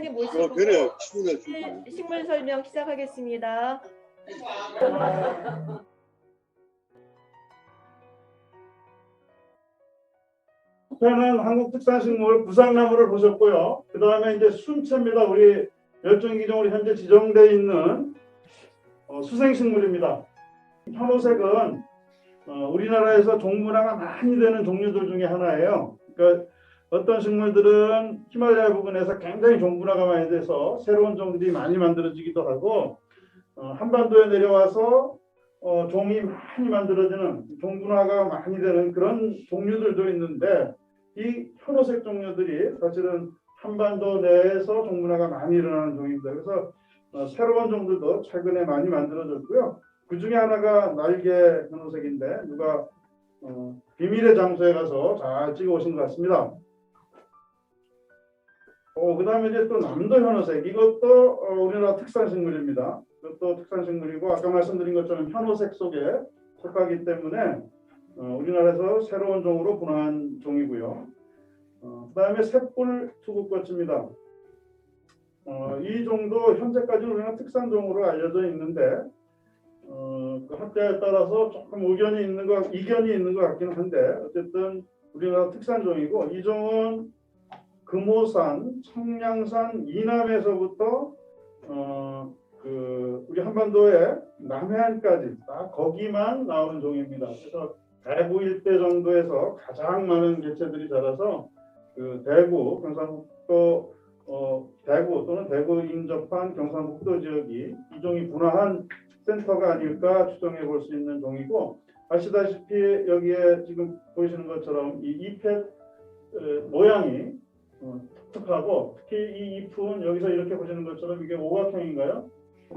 팀장님 모시고 그래, 식물 설명 시작하겠습니다. 앞에는 한국특산식물 부상나무를 보셨고요. 그 다음에 이제 순채입니다. 우리 멸종위기종으로 현재 지정되어 있는 수생식물입니다. 현호색은 우리나라에서 종분화가 많이 되는 종류들 중에 하나예요. 그러니까 어떤 식물들은 히말라야 부근에서 굉장히 종분화가 많이 돼서 새로운 종들이 많이 만들어지기도 하고 한반도에 내려와서 종이 많이 만들어지는 종분화가 많이 되는 그런 종류들도 있는데 이 현호색 종류들이 사실은 한반도 내에서 종분화가 많이 일어나는 종입니다. 그래서 새로운 종들도 최근에 많이 만들어졌고요. 그 중에 하나가 날개 현호색인데 누가 비밀의 장소에 가서 잘 찍어 오신 것 같습니다. 그 다음에 이제 또 남도 현호색, 이것도 우리나라 특산식물입니다. 이것도 특산식물이고 아까 말씀드린 것처럼 현호색 속에 속하기 때문에 우리나라에서 새로운 종으로 분화한 종이고요. 그 다음에 쇳불 투구꽃입니다. 이 종도 현재까지 우리나라 특산종으로 알려져 있는데 그 학자에 따라서 조금 이견이 있는 것 같기는 한데 어쨌든 우리나라 특산종이고 이 종은 금오산, 청량산 이남에서부터 우리 한반도의 남해안까지 딱 거기만 나오는 종입니다. 그래서 대구 일대 정도에서 가장 많은 개체들이 자라서 그 대구, 경상북도 대구 또는 대구 인접한 경상북도 지역이 이 종이 분화한 센터가 아닐까 추정해 볼 수 있는 종이고 아시다시피 여기에 지금 보이시는 것처럼 이 잎의 모양이 독특하고 특히 이 잎은 여기서 이렇게 보시는 것처럼 이게 오각형인가요?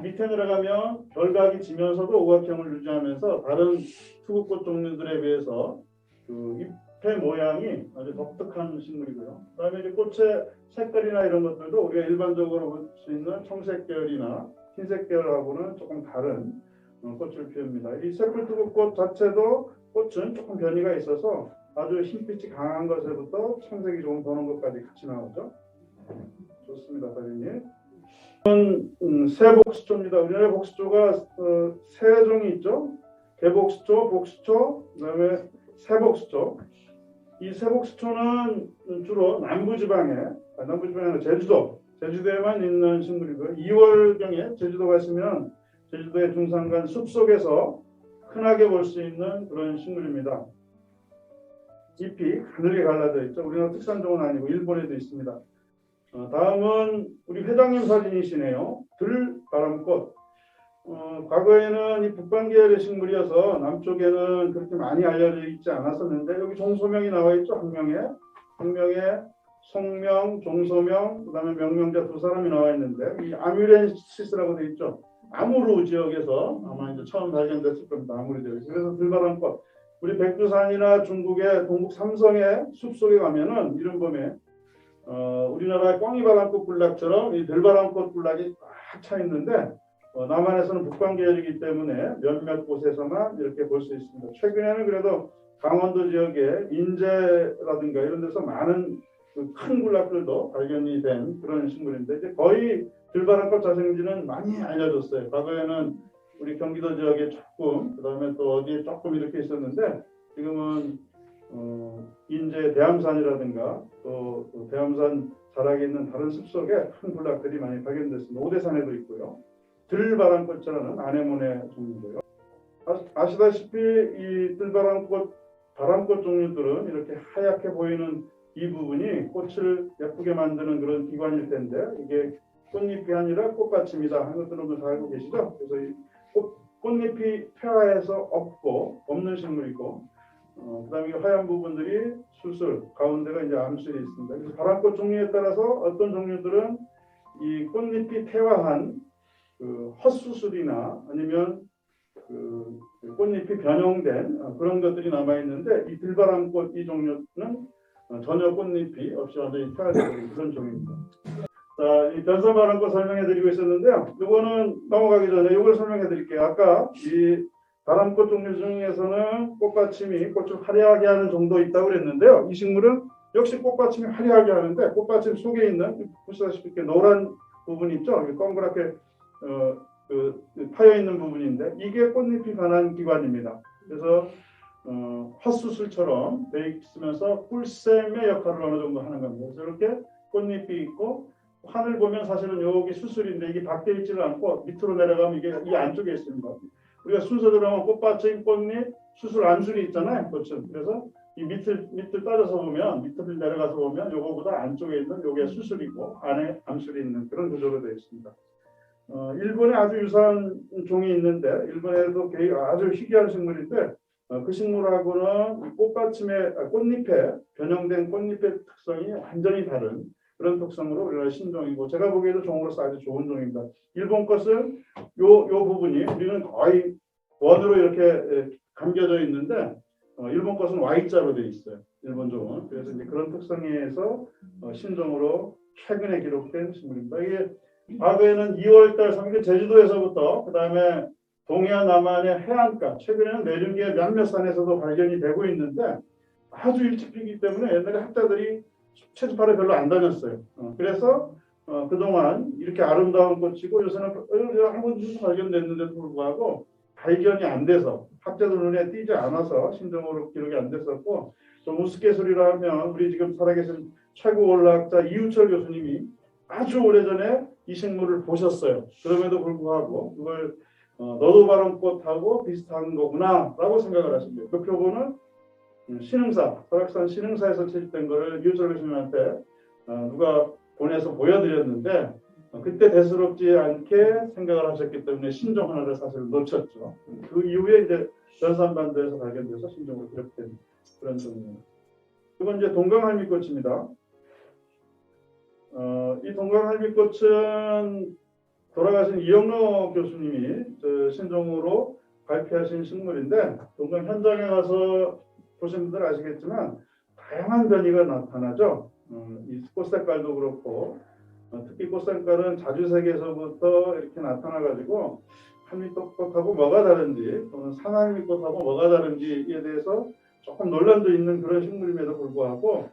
밑에 내려가면 결각이 지면서도 오각형을 유지하면서 다른 투구꽃 종류들에 비해서 그 잎의 모양이 아주 독특한 식물이고요. 그다음에 이제 꽃의 색깔이나 이런 것들도 우리가 일반적으로 볼 수 있는 청색 계열이나 흰색 계열하고는 조금 다른 꽃을 피웁니다. 이 쇳불투구꽃 자체도 꽃은 조금 변이가 있어서 아주 흰빛이 강한 것에부터 청색이 조금 도는 것까지 같이 나오죠. 좋습니다, 사진님. 이건 새복수초입니다. 우리나라 복수초가 세 종이 있죠. 개복수초, 복수초, 그다음에 새복수초. 이 새복수초는 주로 남부지방에 제주도에만 있는 식물이고요. 2월경에 제주도 가시면 제주도의 중산간 숲속에서 흔하게 볼 수 있는 그런 식물입니다. 잎이 가늘게 갈라져 있죠. 우리나라 특산종은 아니고 일본에도 있습니다. 다음은 우리 회장님 사진이시네요. 들바람꽃. 과거에는 이 북방계열의 식물이어서 남쪽에는 그렇게 많이 알려져 있지 않았었는데 여기 종소명이 나와 있죠. 한 명에 송명, 종소명, 그다음에 명명자 두 사람이 나와 있는데 이 아뮤렌시스라고 되어 있죠. 아무루 지역에서 아마 이제 처음 발견됐을 겁니다. 아무루 지역에서. 그래서 들바람꽃. 우리 백두산이나 중국의 동북 삼성의 숲속에 가면은 이런 봄에 우리나라의 꽝이바람꽃 군락처럼 이 들바람꽃 군락이 꽉 차 있는데 남한에서는 북방 계열이기 때문에 몇몇 곳에서만 이렇게 볼 수 있습니다. 최근에는 그래도 강원도 지역에 인제라든가 이런 데서 많은 큰 군락들도 발견이 된 그런 식물인데 이제 거의 들바람꽃 자생지는 많이 알려졌어요. 과거에는 우리 경기도 지역에 조금, 그다음에 또 어디에 조금 이렇게 있었는데 지금은 인제 대암산이라든가 또 대암산 자락에 있는 다른 숲속에 큰 군락들이 많이 발견됐습니다. 오대산에도 있고요. 들바람꽃이라는 아네모네 종류고요. 아시다시피 이 들바람꽃, 바람꽃 종류들은 이렇게 하얗게 보이는 이 부분이 꽃을 예쁘게 만드는 그런 기관일 텐데 이게 꽃잎이 아니라 꽃받침이다 하는 것들은 다 알고 계시죠? 그래서 이 꽃잎이 퇴화해서 없는 식물이고 그다음에 하얀 부분들이 수술, 가운데가 이제 암술이 있습니다. 그래서 바람꽃 종류에 따라서 어떤 종류들은 이 꽃잎이 퇴화한 그 헛수술이나 아니면 그 꽃잎이 변형된 그런 것들이 남아 있는데 이 들바람꽃 이 종류는 전혀 꽃잎이 없이 완전히 퇴화된 그런 종입니다. 자, 이 변선바람꽃 설명해 드리고 있었는데요. 이거는 넘어가기 전에 이걸 설명해 드릴게요. 아까 이 바람꽃 종류 중에서는 꽃받침이 꽃을 화려하게 하는 정도 있다고 그랬는데요. 이 식물은 역시 꽃받침이 화려하게 하는데 꽃받침 속에 있는 보시다시피 이렇게 노란 부분 있죠? 동그랗게 파여 있는 부분인데 이게 꽃잎이 관한 기관입니다. 그래서 헛수술처럼 돼 있으면서 꿀샘의 역할을 어느 정도 하는 겁니다. 그래서 이렇게 꽃잎이 있고 하늘 보면 사실은 여기 수술인데 이게 밖에 있지는 않고 밑으로 내려가면 이게 이 안쪽에 있습니다. 우리가 순서대로 하면 꽃받침, 꽃잎, 수술 안술이 있잖아요. 꽃은. 그래서 이 밑을 따져서 보면 밑을 내려가서 보면 요거보다 안쪽에 있는 요게 수술이고 안에 암술이 있는 그런 구조로 되어 있습니다. 일본에 아주 유사한 종이 있는데 일본에도 아주 희귀한 식물인데 그 식물하고는 꽃잎에 변형된 꽃잎의 특성이 완전히 다른 그런 특성으로 우리나라 신종이고 제가 보기에도 종으로서 아주 좋은 종입니다. 일본 것은 요 부분이 우리는 거의 원으로 이렇게 감겨져 있는데 일본 것은 Y자로 되어 있어요. 일본 종은. 그래서 이제 그런 특성에서 신종으로 최근에 기록된 식물입니다. 이게 과거에는 2월달 3일 제주도에서부터 그 다음에 동해안 남한의 해안가 최근에는 내륙의 몇몇 산에서도 발견이 되고 있는데 아주 일찍 피기 때문에 옛날에 학자들이 채집하러 별로 안 다녔어요. 그래서 그동안 이렇게 아름다운 꽃이고 요새는 한 번쯤 발견됐는데도 불구하고 발견이 안 돼서 학자들 눈에 띄지 않아서 신종으로 기록이 안 됐었고 좀 우스갯소리로 하면 우리 지금 살아계신 최고 원로학자 이우철 교수님이 아주 오래전에 이 식물을 보셨어요. 그럼에도 불구하고 그걸 너도 바른 꽃하고 비슷한 거구나 라고 생각을 하십니다. 그 표본은 신흥사, 설악산 신흥사에서 채집된 거를 이우철 교수님한테 누가 보내서 보여드렸는데 그때 대수롭지 않게 생각을 하셨기 때문에 신종 하나를 사실 놓쳤죠. 그 이후에 이제 전산반도에서 발견돼서 신종으로 기록된 그런 종입니다. 이건 이제 동강할미꽃입니다. 이 동강할미꽃은 돌아가신 이영로 교수님이 신종으로 발표하신 식물인데 동강 현장에 가서 보신 분들 아시겠지만 다양한 변이가 나타나죠. 이 꽃 색깔도 그렇고 특히 꽃 색깔은 자주색에서부터 이렇게 나타나가지고 할미꽃하고 뭐가 다른지 또는 산할미꽃하고 뭐가 다른지에 대해서 조금 논란도 있는 그런 식물임에도 불구하고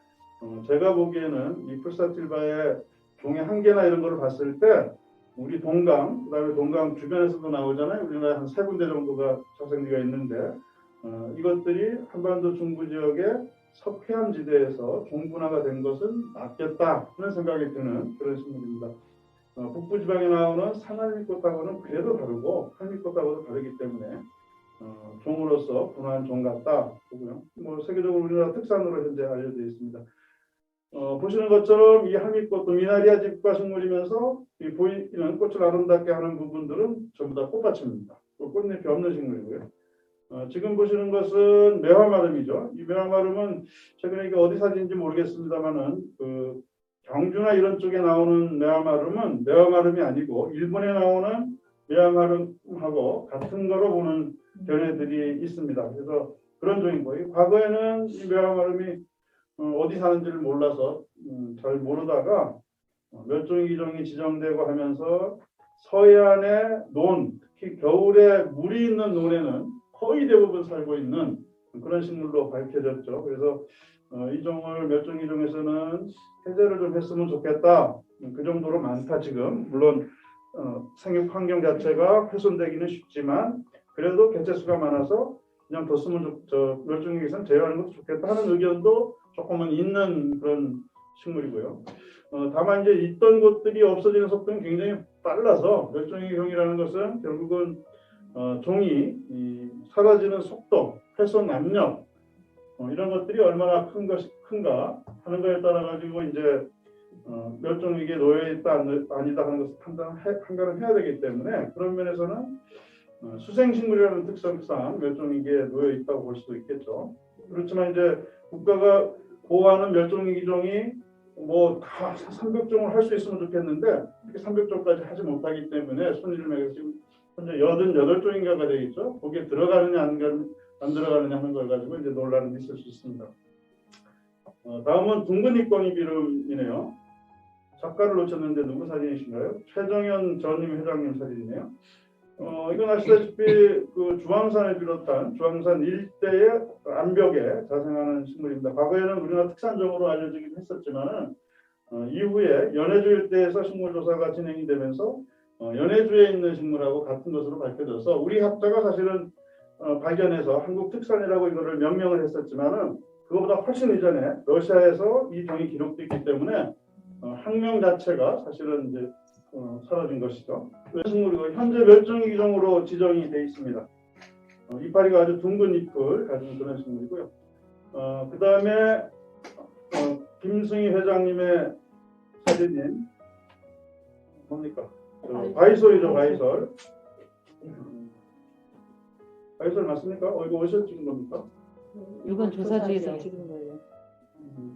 제가 보기에는 이 풀사틸바의 종의 한계나 이런 거를 봤을 때 우리 동강, 그다음에 동강 주변에서도 나오잖아요. 우리나라에 한 3군데 정도가 자생지가 있는데 이것들이 한반도 중부 지역의 석회암 지대에서 종분화가 된 것은 맞겠다 하는 생각이 드는 그런 식물입니다. 북부 지방에 나오는 산할미꽃하고는 그래도 다르고 할미꽃하고도 다르기 때문에 종으로서 분화한 종 같다 보고요. 뭐 세계적으로 우리나라 특산으로 현재 알려져 있습니다. 보시는 것처럼 이 할미꽃도 미나리아 집과 식물이면서 이 보이는 꽃을 아름답게 하는 부분들은 전부 다 꽃받침입니다. 꽃잎이 없는 식물이고요. 지금 보시는 것은 매화마름이죠. 이 매화마름은 최근에 이게 어디 사진인지 모르겠습니다만은 그 경주나 이런 쪽에 나오는 매화마름은 매화마름이 아니고 일본에 나오는 매화마름하고 같은 거로 보는 견해들이 있습니다. 그래서 그런 종이고 과거에는 이 매화마름이 어디 사는지를 몰라서 잘 모르다가 멸종 위기종이 지정되고 하면서 서해안의 논, 특히 겨울에 물이 있는 논에는 거의 대부분 살고 있는 그런 식물로 밝혀졌죠. 그래서 이 종을 멸종 위기종에서는 해제를 좀 했으면 좋겠다. 그 정도로 많다 지금. 물론 생육 환경 자체가 훼손되기는 쉽지만 그래도 개체수가 많아서 그냥 뒀으면 멸종 위기에서는 제외하는 것도 좋겠다 하는 의견도 조금은 있는 그런 식물이고요. 다만 이제 있던 것들이 없어지는 속도는 굉장히 빨라서 멸종위기종이라는 것은 결국은 종이 사라지는 속도, 훼손 압력 이런 것들이 얼마나 큰가 하는 것에 따라 가지고 이제 멸종위기에 놓여 있다 아니다 하는 것을 판단을 해야 되기 때문에 그런 면에서는 수생식물이라는 특성상 멸종위기에 놓여 있다고 볼 수도 있겠죠. 그렇지만 이제 국가가 보호하는 멸종위기종이 뭐 다 300종을 할 수 있으면 좋겠는데 이렇게 300종까지 하지 못하기 때문에 손실맥에서 지금 현재 88종인가가 되겠죠. 거기에 들어가느냐 안 들어가느냐 하는 걸 가지고 이제 논란이 있을 수 있습니다. 다음은 둥근잎꽃잎 이름이네요. 작가를 놓쳤는데 누구 사진이신가요? 최정현 전임 회장님 사진이네요. 이건 아시다시피 그 주황산을 비롯한 주황산 일대의 암벽에 자생하는 식물입니다. 과거에는 우리나라 특산종으로 알려지긴 했었지만은 이후에 연해주 일대에서 식물 조사가 진행이 되면서 연해주에 있는 식물하고 같은 것으로 밝혀져서 우리 학자가 사실은 발견해서 한국 특산이라고 이거를 명명을 했었지만은 그거보다 훨씬 이전에 러시아에서 이 종이 기록됐기 때문에 학명 자체가 사실은 이제 사라진 것이죠. 식물이고 현재 멸종위기종으로 지정이 되어 있습니다. 이파리가 아주 둥근 잎을 가진 그런 식물이고요. 그 다음에 김승희 회장님의 사진인 뭡니까? 바이솔이죠, 바이솔. 바이솔 맞습니까? 이거 어디서 찍은 겁니까? 이건 조사지에서 찍은 거예요.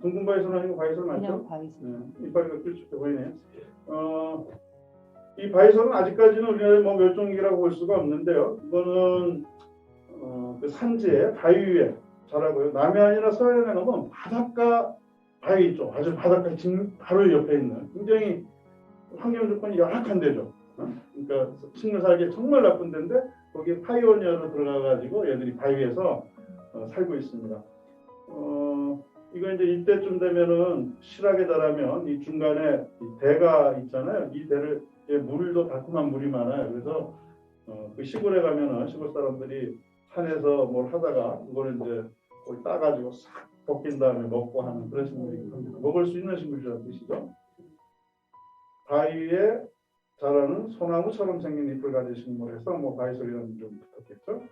둥근 바이솔 아니고 바이솔 맞죠? 그냥 바이솔. 네, 이파리가 길쭉해 보이네요. 이 바이솔은 아직까지는 우리나라의 뭐 멸종위기라고 볼 수가 없는데요. 이거는 그 산지에 바위 위에 자라고요. 남해안이나 서해안에 가면 바닷가 바위 있죠. 아주 바닷가 지금 바로 옆에 있는 굉장히 환경 조건이 열악한 데죠. 그러니까 식물 살기 정말 나쁜 데인데 거기에 파이오니어로 들어가가지고 얘들이 바위에서 살고 있습니다. 이거 이제 이때쯤 되면은 실하게 자라면 이 중간에 이 대가 있잖아요. 이 대를 물도 달콤한 물이 많아요. 그래서 그 시골에 가면은 시골 사람들이 산에서 뭘 하다가 그거를 이제 거기 따가지고 싹 벗긴 다음에 먹고 하는 그런 식물이거든요. 먹을 수 있는 식물이라는 뜻이죠. 바위에 자라는 소나무처럼 생긴 잎을 가진 식물에서 뭐 바이솔이라는 좀 붙었겠죠.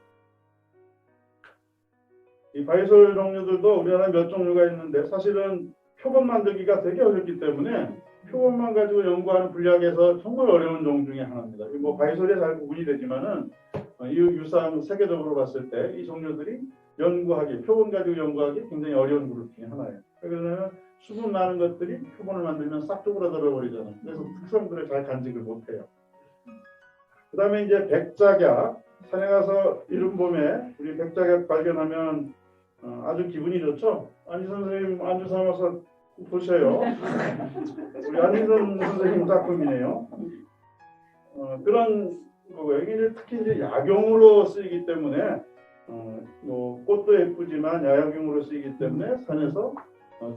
이 바이솔 종류들도 우리나라에 몇 종류가 있는데 사실은 표본 만들기가 되게 어렵기 때문에 표본만 가지고 연구하는 분야에서 정말 어려운 종 중에 하나입니다. 뭐 바이솔에 잘 구분이 되지만은 이 유사한 세계적으로 봤을 때 이 종류들이 연구하기, 표본 가지고 연구하기 굉장히 어려운 그룹 중에 하나예요. 왜냐하면 수분 많은 것들이 표본을 만들면 싹 쪼그라들어 버리잖아요. 그래서 특성들을 잘 간직을 못해요. 그 다음에 이제 백작약, 산에 가서 이른 봄에 우리 백작약 발견하면 아주 기분이 좋죠. 안희 선생님 안주 삼아서 보셔요. 우리 안희선 선생님 작품이네요. 그런 거고요. 이게 특히 이제 약용으로 쓰이기 때문에 뭐 꽃도 예쁘지만 야약용으로 쓰이기 때문에 산에서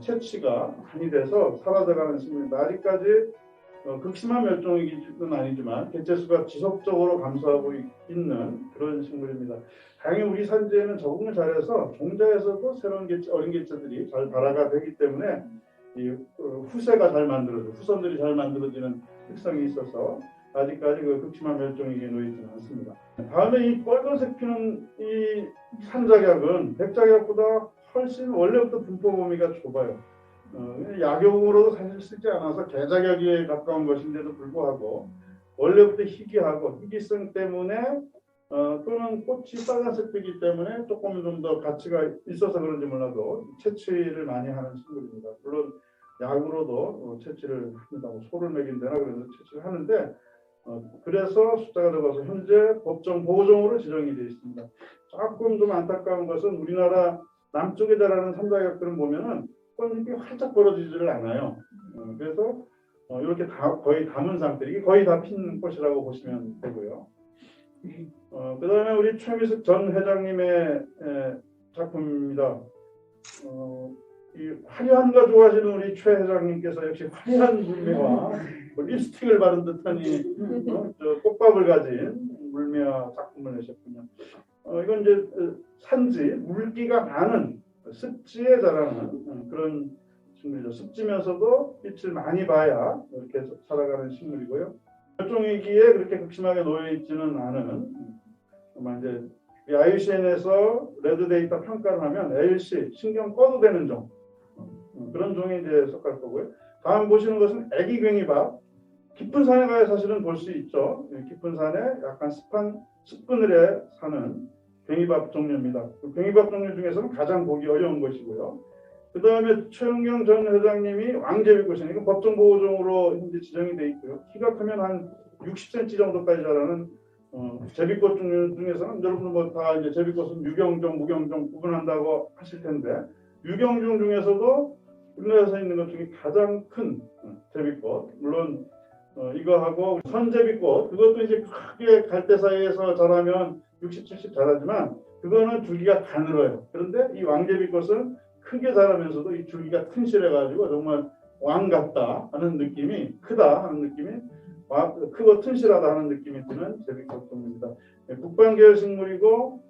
채취가 많이 돼서 사라져가는 식물입니다. 아직까지 극심한 멸종위기는 아니지만 개체수가 지속적으로 감소하고 있는 그런 식물입니다. 다행히 우리 산지에는 적응을 잘해서 종자에서도 새로운 개체, 어린 개체들이 잘 발화가 되기 때문에 이 후세가 잘 만들어져, 후손들이 잘 만들어지는 특성이 있어서 아직까지 그 극심한 멸종위기에 놓이지는 않습니다. 다음에 이 빨간색 피는 이 산작약은 백작약보다 훨씬 원래부터 분포 범위가 좁아요. 약용으로도 사실 쓰지 않아서 개작약에 가까운 것인데도 불구하고 원래부터 희귀하고 희귀성 때문에 또는 꽃이 빨간색이기 때문에 조금 좀 더 가치가 있어서 그런지 몰라도 채취를 많이 하는 식물입니다. 물론 약으로도 채취를 합니다. 뭐 소를 먹인 데나 그런 데서 채취를 하는데 그래서 숫자가 적어서 현재 법정 보호종으로 지정이 되어 있습니다. 조금 좀 안타까운 것은 우리나라 남쪽에 자라는 산작약들은 보면은 꽃잎이 활짝 벌어지지를 않아요. 그래서 이렇게 거의 담은 상태, 이게 거의 다 핀 꽃이라고 보시면 되고요. 그 다음에 우리 최미숙 전 회장님의 작품입니다. 이 화려한 거 좋아하시는 우리 최 회장님께서 역시 화려한 물매와 립스틱을 바른 듯하니 꽃밥을 가진 물매와 작품을 내셨군요. 이건 이제 산지, 물기가 많은 습지에 자라는 그런 식물이죠. 습지면서도 빛을 많이 봐야 이렇게 살아가는 식물이고요. 멸종위기에 그렇게 극심하게 놓여 있지는 않은, 정말 이제 IUCN에서 레드 데이터 평가를 하면 LC, 신경 꺼도 되는 종, 그런 종에 이제 속할 거고요. 다음 보시는 것은 애기괭이밥. 깊은 산에 가야 사실은 볼 수 있죠. 깊은 산에 약간 습한 습그늘에 사는 괭이밥 종류입니다. 그 괭이밥 종류 중에서는 가장 보기 어려운 것이고요. 그 다음에 최은경 전 회장님이 왕제비꽃이니 이건 법정보호종으로 현재 지정이 되어 있고요. 키가 크면 한 60cm 정도까지 자라는 제비꽃 종류 중에서는 여러분 뭐 다 이제 제비꽃은 유경종, 무경종 구분한다고 하실 텐데 유경종 중에서도 우리나라에서 있는 것 중에 가장 큰 제비꽃, 물론 이거하고 선제비꽃, 그것도 이제 크게 갈대 사이에서 자라면 60, 70 자라지만 그거는 줄기가 가늘어요. 그런데 이 왕제비꽃은 크게 자라면서도 이 줄기가 튼실해가지고 정말 왕 같다 하는 느낌이, 크다 하는 느낌이, 크고 튼실하다 하는 느낌이 드는 제비꽃 종류입니다. 북방계열 식물이고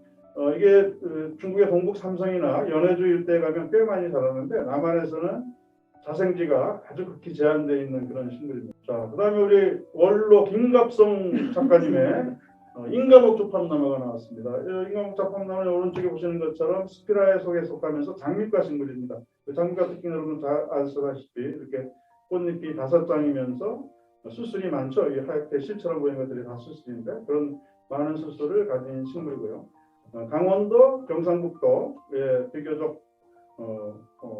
이게 중국의 동북 삼성이나 연해주 일대에 가면 꽤 많이 자라는데 남한에서는 자생지가 아주 극히 제한되어 있는 그런 식물입니다. 자, 그 다음에 우리 원로 김갑성 작가님의 인가목 조팝나무가 나왔습니다. 인가목 조팝나무는 오른쪽에 보시는 것처럼 스피라에 속하면서 장미과 식물입니다. 그 장미과 특히 여러분 다 아시다시피 이렇게 꽃잎이 5장이면서 수술이 많죠. 이 하얗게 실처럼 보이는 것들이 다 수술인데 그런 많은 수술을 가진 식물이고요. 강원도, 경상북도에 비교적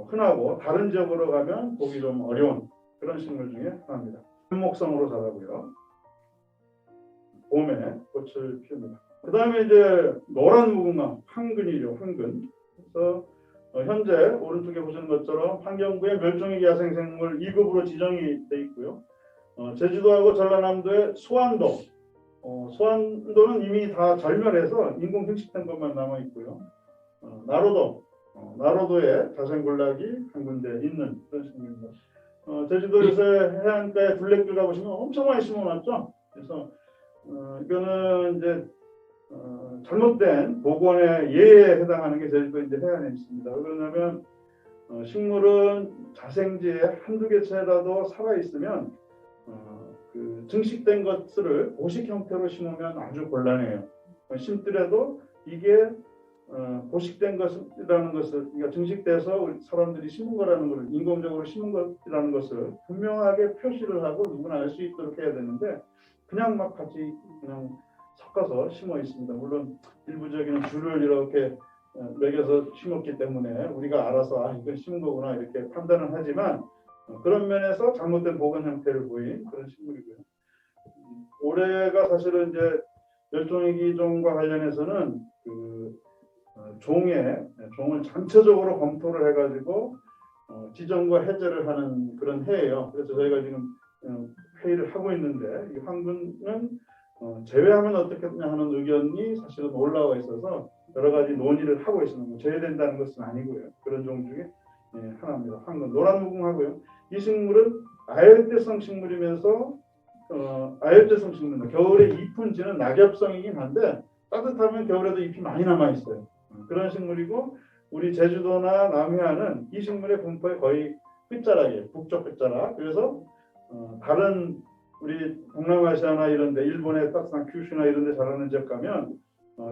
흔하고 다른 지역으로 가면 보기 좀 어려운 그런 식물 중에 하나입니다. 한목성으로 자라고요. 봄에 꽃을 피웁니다. 그 다음에 이제 노란 무궁화, 황근이죠. 황근. 그래서 현재 오른쪽에 보시는 것처럼 환경부의 멸종위기 야생생물 2급으로 지정이 되어 있고요. 제주도하고 전라남도의 소환도, 소환도는 이미 다 절멸해서 인공 증식된 것만 남아 있고요. 나로도에 자생군락이 한 군데 있는 그런 식물입니다. 제주도에서 해안가에 둘레길 가보시면 엄청 많이 심어놨죠. 그래서 이거는 이제 잘못된 복원의 예에 해당하는 게 제주도 이제 해안에 있습니다. 그러냐면 식물은 자생지에 한두 개 채라도 살아 있으면 그 증식된 것을 보식 형태로 심으면 아주 곤란해요. 심더라도 이게 보식된 것이라는 것을, 그러니까 증식돼서 우리 사람들이 심은 거라는 것을, 인공적으로 심은 것이라는 것을 분명하게 표시를 하고 누구나 알 수 있도록 해야 되는데 그냥 막 같이 그냥 섞어서 심어 있습니다. 물론 일부적인 줄을 이렇게 매겨서 심었기 때문에 우리가 알아서 이건 심은 거구나 이렇게 판단은 하지만 그런 면에서 잘못된 복원 형태를 보인 그런 식물이고요. 올해가 사실은 이제 멸종위기종과 관련해서는 종을 전체적으로 검토를 해가지고 지정과 해제를 하는 그런 해예요. 그래서 저희가 지금 회의를 하고 있는데 이 황근은 제외하면 어떻겠냐 하는 의견이 사실은 올라와 있어서 여러 가지 논의를 하고 있습니다. 제외된다는 것은 아니고요. 그런 종 중에 하나입니다. 황근, 노란 무궁화고요. 이 식물은 아열대성 식물이면서 아열대성 식물입니다. 겨울에 잎은 지는 낙엽성이긴 한데 따뜻하면 겨울에도 잎이 많이 남아 있어요. 그런 식물이고 우리 제주도나 남해안은 이 식물의 분포의 거의 끝자락이에요. 북쪽 끝자락. 그래서 다른 우리 동남아시아나 이런데 일본의 따뜻한 큐슈나 이런데 자라는 지역 가면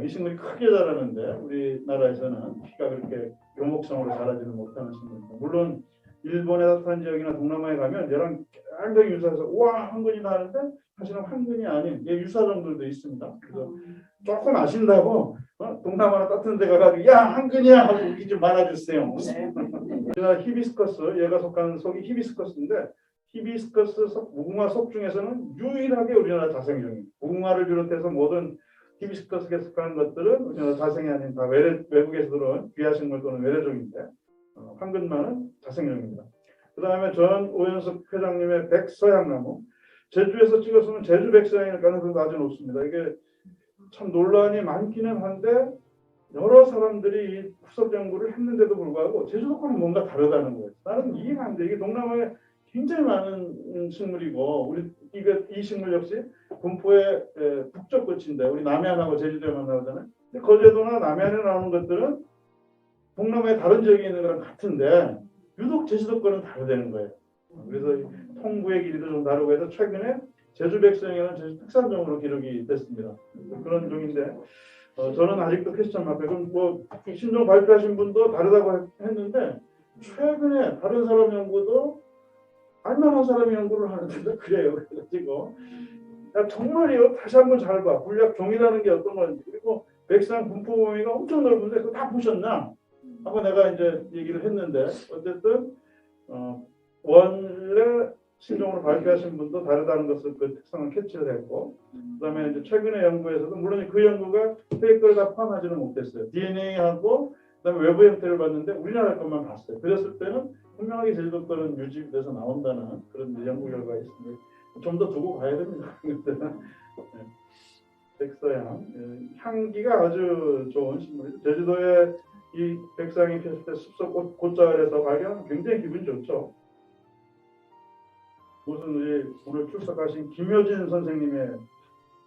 이 식물이 크게 자라는데 우리나라에서는 키가 그렇게 교목성으로 자라지는 못하는 식물입니다. 물론 일본의 따뜻한 지역이나 동남아에 가면 얘랑 굉장히 유사해서 우와 황근이 나는데 사실은 황근이 아닌 유사종들도 있습니다. 그래서 조금 아신다고 동남아나 따뜻한 데 가가지고 야 황근이야 하고 웃기지 말아주세요. 제가 히비스커스, 얘가 속하는 속이 히비스커스인데 히비스커스 무궁화 속 중에서는 유일하게 우리나라 자생종입니다. 무궁화를 비롯해서 모든 히비스커스에 속하는 것들은 우리나라 자생이 아닌 다 외국에서 들어온 귀하식물 또는 외래종인데 황근만은 자생종입니다. 그 다음에 전 오연석 회장님의 백서양나무, 제주에서 찍었으면 제주 백서양일 가능성도 아주 높습니다. 이게 참 논란이 많기는 한데 여러 사람들이 후속 연구를 했는데도 불구하고 제주도과는 뭔가 다르다는 거예요. 나는 이해가 안 돼. 이게 동남아에 굉장히 많은 식물이고 이 식물 역시 분포의 북쪽 끝인데 우리 남해안하고 제주도에만 나오잖아요. 근데 거제도나 남해안에 나오는 것들은 동남아의 다른 지역에 있는 거랑 같은데 유독 제주도 거는 다르다는 거예요. 그래서 통구의 길이도 좀 다르고 해서 최근에 제주 백성이라는 제주 특산종으로 기록이 됐습니다. 그런 종인데 저는 아직도 퀘스천 마크. 그럼 뭐 신종 발표하신 분도 다르다고 했는데 최근에 다른 사람 연구도 알만한 사람이 연구를 하는데 그래요. 그래가지고 야, 정말이요. 다시 한번 잘 봐. 분략 종이라는 게 어떤 건지 그리고 백상 분포 범위가 엄청 넓은데 그거 다 보셨나? 하고 내가 이제 얘기를 했는데 어쨌든 원래 신종으로 발표하신 분도 다르다는 것을 그 특성을 캐치를 했고 그다음에 이제 최근의 연구에서도 물론 그 연구가 페이커를 다 포함하지는 못했어요. DNA하고 그다음에 외부 형태를 봤는데 우리나라 것만 봤어요. 그랬을 때는 분명하게 제주도 거는 유지돼서 나온다는 그런 연구 결과가 있습니다. 좀 더 두고 가야 됩니다. 백서향. 향기가 아주 좋은 식물이죠. 제주도에 이 백서향이 피었을 때 숲속 꽃자을에서 발견하면 굉장히 기분이 좋죠. 무슨 우리 오늘 출석하신 김효진 선생님의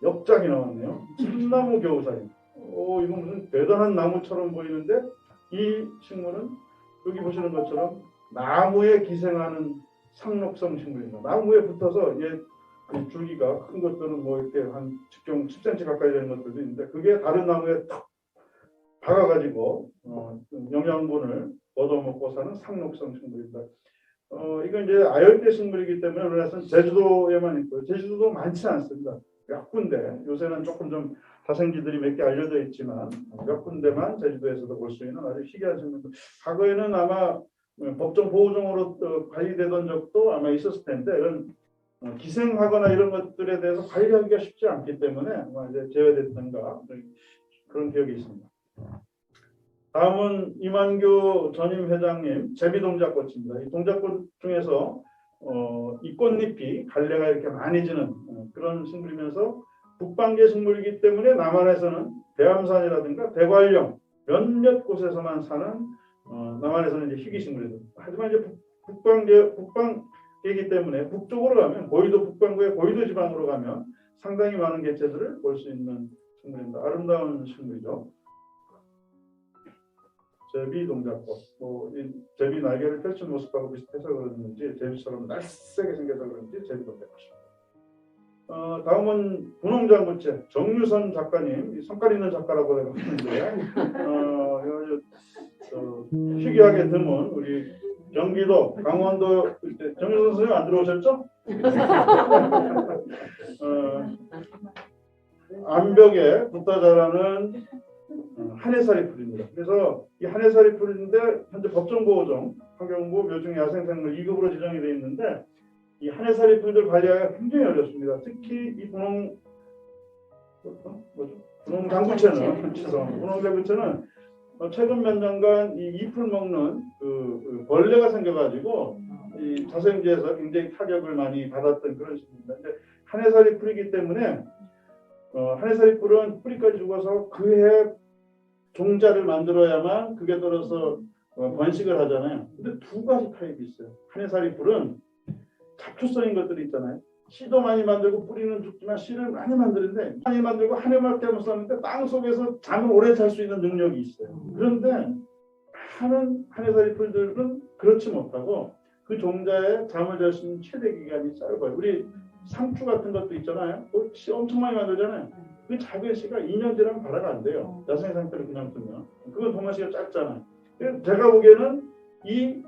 역작이 나왔네요. 참나무 겨우사리. 이거 무슨 대단한 나무처럼 보이는데 이 식물은 여기 보시는 것처럼 나무에 기생하는 상록성 식물입니다. 나무에 붙어서 얘 그 줄기가 큰 것들은 뭐 이렇게 한 직경 10cm 가까이 되는 것들도 있는데 그게 다른 나무에 탁 박아가지고 영양분을 얻어먹고 사는 상록성 식물입니다. 이건 이제 아열대 식물이기 때문에 우리나라에서는 제주도에만 있고요. 제주도도 많지 않습니다. 몇 군데, 요새는 조금 좀 다생지들이 몇 개 알려져 있지만 몇 군데만 제주도에서도 볼 수 있는 아주 희귀한 식물입니다. 과거에는 아마 법정 보호종으로 관리되던 적도 아마 있었을 텐데 이런 기생하거나 이런 것들에 대해서 관리하기가 쉽지 않기 때문에 아마 이제 제외됐던가 그런 기억이 있습니다. 다음은 이만규 전임 회장님 제비동작꽃입니다. 이 동작꽃 중에서 이 꽃잎이 갈래가 이렇게 많이 지는 그런 식물이면서 북방계 식물이기 때문에 남한에서는 대암산이라든가 대관령 몇몇 곳에서만 사는 남한에서는 이제 희귀 식물이죠. 하지만 이제 북방계이기 때문에 북쪽으로 가면 고위도 북반구의 고위도 지방으로 가면 상당히 많은 개체들을 볼 수 있는 식물입니다. 아름다운 식물이죠. 제비동작꽃, 이 제비 날개를 펼친 모습하고 비슷해서 그런지 제비처럼 날쌔게 생겨서 그런지 제비동작꽃입니다. 다음은 분홍장구채 정유선 작가님, 성깔 있는 작가라고 내가 하는데 희귀하게 드문 우리 경기도 강원도 정유선 선생님 안 들어오셨죠? 암벽에 붙어 자라는 한해살이 풀입니다. 그래서 이 한해살이 풀인데 현재 법정보호종 환경부 묘중 야생생물 2급으로 지정이 되어 있는데 이 한해살이 풀들 관리하기가 굉장히 어렵습니다. 특히 이 분홍장구채는 분홍장구채는 최근 몇 년간 이 잎을 먹는 그 벌레가 생겨가지고 이 자생지에서 굉장히 타격을 많이 받았던 그런 식입니다. 한해살이 풀이기 때문에 한해살이 풀은 뿌리까지 죽어서 그해 종자를 만들어야만 그게 들어서 번식을 하잖아요. 근데 두 가지 타입이 있어요. 한해살이 풀은 잡초성인 것들이 있잖아요. 씨도 많이 만들고 뿌리는 죽지만 씨를 많이 만드는데 많이 만들고 한 해밖에 못 사는데 땅 속에서 잠을 오래 잘 수 있는 능력이 있어요. 그런데 많은 한해살이 풀들은 그렇지 못하고 그 종자에 잠을 잘 수 있는 최대 기간이 짧아요. 우리 상추 같은 것도 있잖아요. 씨 엄청 많이 만들잖아요. 그 작은 씨가 2년 지나면 발화가 안 돼요. 야생 상태로 그냥 두면. 그건 동화시가 짧잖아요. 제가 보기에는 이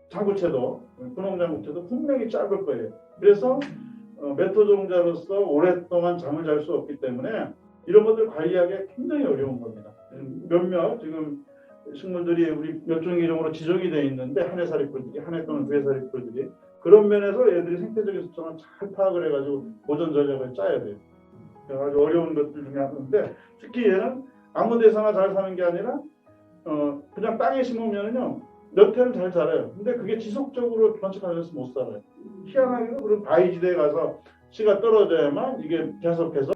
장구채도 분홍장구채도 분명히 짧을 거예요. 그래서 메토종자로서 오랫동안 잠을 잘 수 없기 때문에 이런 것들 관리하기가 굉장히 어려운 겁니다. 몇몇 지금 식물들이 우리 몇 종의 이름으로 지정이 되어 있는데 한해살이 풀들이 한해 또는 두해살이 풀들이 그런 면에서 얘들이 생태적인 특성을 잘 파악을 해가지고 보존 전략을 짜야 돼요. 아주 어려운 것들 중에 하나인데 특히 얘는 아무 데서나 잘 사는 게 아니라 그냥 땅에 심으면요 몇 해를 잘 자라요. 근데 그게 지속적으로 번식하면서 못 살아요. 희한하게도 그런 바위지대에 가서 씨가 떨어져야만 이게 계속해서.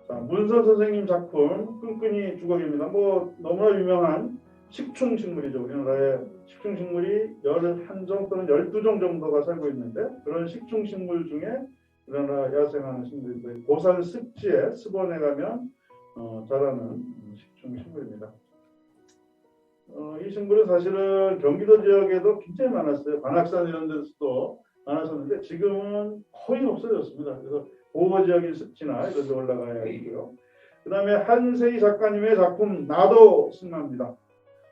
자, 문선 선생님 작품 끈끈이 주걱입니다. 너무나 유명한 식충식물이죠. 우리나라에 식충식물이 11종 또는 12종 정도가 살고 있는데 그런 식충식물 중에 우리나라 야생하는 식물인데 고산 습지에 습원에 가면 자라는 식충식물입니다. 이 식물은 사실은 경기도 지역에도 굉장히 많았어요. 관악산 이런 데서도 많았었는데 지금은 거의 없어졌습니다. 그래서 보호지역인 습지나 이런 데 올라가야 하고요. 그 다음에 한세희 작가님의 작품 나도 승마입니다.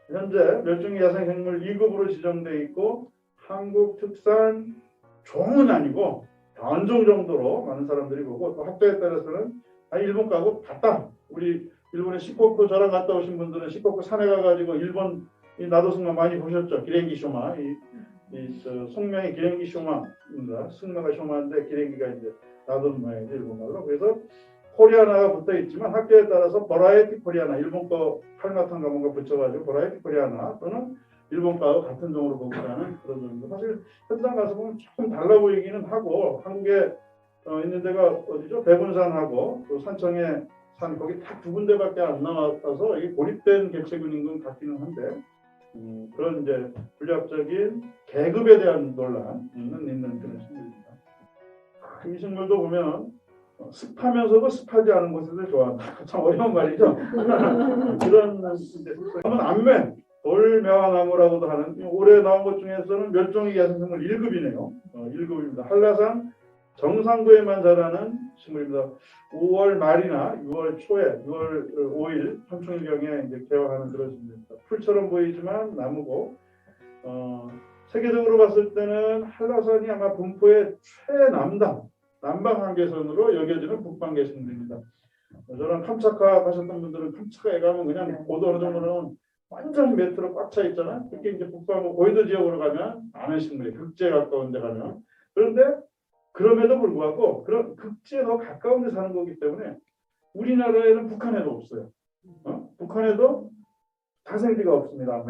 현재 멸종위 야생생물 2급으로 지정되어 있고 한국 특산 종은 아니고 변종 정도로 많은 사람들이 보고 또 학자에 따라서는 일본 가고 봤다. 우리 일본에 시코쿠 저랑 갔다 오신 분들은 시코쿠 산에 가가지고 일본 이 나도승마 많이 보셨죠? 기랭기 쇼마 송명이 기랭기 쇼마입니다. 승마가 쇼마인데 기랭기가 이제 나도승마이죠 일본말로. 그래서 코리아나가 붙어 있지만 학교에 따라서 버라이티 코리아나 일본 거 칼마탄가 뭔가 붙여가지고 버라이티 코리아나 또는 일본 거하고 같은 종으로 보기라는 그런 정도. 사실 현장 가서 보면 조금 달라 보이기는 하고 한국의 있는 데가 어디죠? 백운산하고 또 산청의 산 거기 딱 두 군데밖에 안 남아서 이게 고립된 개체군인 건 같기는 한데 그런 이제 물리학적인 계급에 대한 논란은 있는 그런 식물입니다. 이 식물도 보면 습하면서도 습하지 않은 곳에서 좋아한다. 참 어려운 말이죠. 그런 이제 암매 돌명화나무라고도 하는 올해 나온 것 중에서는 멸종위기 야생생물 1급이네요. 1급입니다. 한라산 정상부에만 자라는 식물입니다. 5월 말이나 6월 초에 6월 5일 현충일경에 이제 개화하는 그런 식물입니다. 풀처럼 보이지만 나무고 세계적으로 봤을 때는 한라산이 아마 분포의 최남단 남방 한계선으로 여겨지는 북방계 식물입니다. 저는 캄차카 가셨던 분들은 캄차카에 가면 그냥 고도 어느 정도는 완전히 매트로 꽉 차 있잖아요. 특히 이제 북방 고위도 지역으로 가면 많은 식물이 극지에 가까운 데 가면 그런데 그럼에도 불구하고 그런 극지에 더 가까운 데 사는 거기 때문에 우리나라에는 북한에도 없어요. 북한에도 다생지가 없습니다.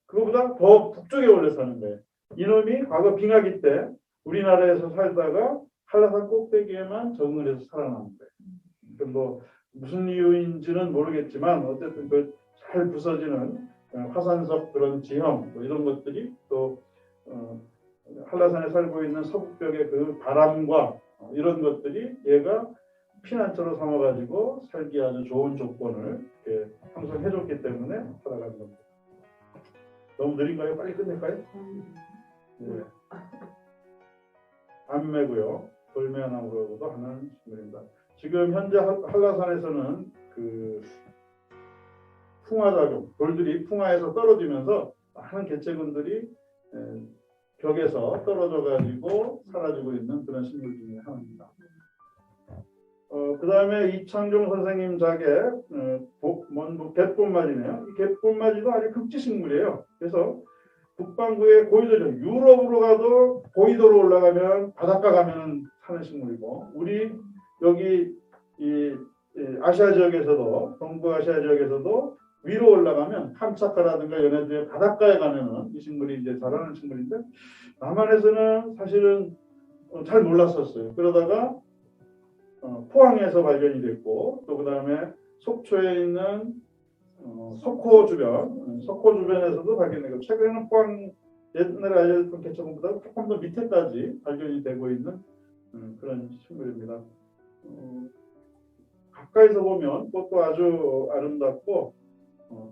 그거보다 더 북쪽에 원래 사는 거예요. 이놈이 과거 빙하기 때 우리나라에서 살다가 한라산 꼭대기에만 적응을 해서 살아남은 거예요. 뭐 무슨 이유인지는 모르겠지만 어쨌든 그 잘 부서지는 화산석 그런 지형 뭐 이런 것들이 또 한라산에 살고 있는 서북벽의 그 바람과 이런 것들이 얘가 피난처로 삼아가지고 살기 아주 좋은 조건을 항상 해줬기 때문에 살아가는 겁니다. 너무 느린가요? 빨리 끝낼까요? 네. 암매고요. 돌매나무라고도 하는 식물입니다. 지금 현재 한라산에서는 그 풍화작용, 돌들이 풍화에서 떨어지면서 많은 개체군들이 벽에서 떨어져 가지고 사라지고 있는 그런 식물 중에 하나입니다. 그 다음에 이창종 선생님 작의 갯본맞이네요. 이 갯본맞이도 아주 극지식물이에요. 그래서 북반구의 고위도죠. 유럽으로 가도 고위도로 올라가면 바닷가 가면 사는 식물이고 우리 여기 이 아시아 지역에서도 동부아시아 지역에서도 위로 올라가면 캄차카라든가 연해도의 바닷가에 가면은 이 식물이 이제 자라는 식물인데 남한에서는 사실은 잘 몰랐었어요. 그러다가 포항에서 발견이 됐고 또 그 다음에 속초에 있는 석호 주변에서도 발견되고 최근에는 포항 옛날에 알려졌던 개체군보다 조금 더 밑에까지 발견이 되고 있는 그런 식물입니다. 가까이서 보면 꽃도 아주 아름답고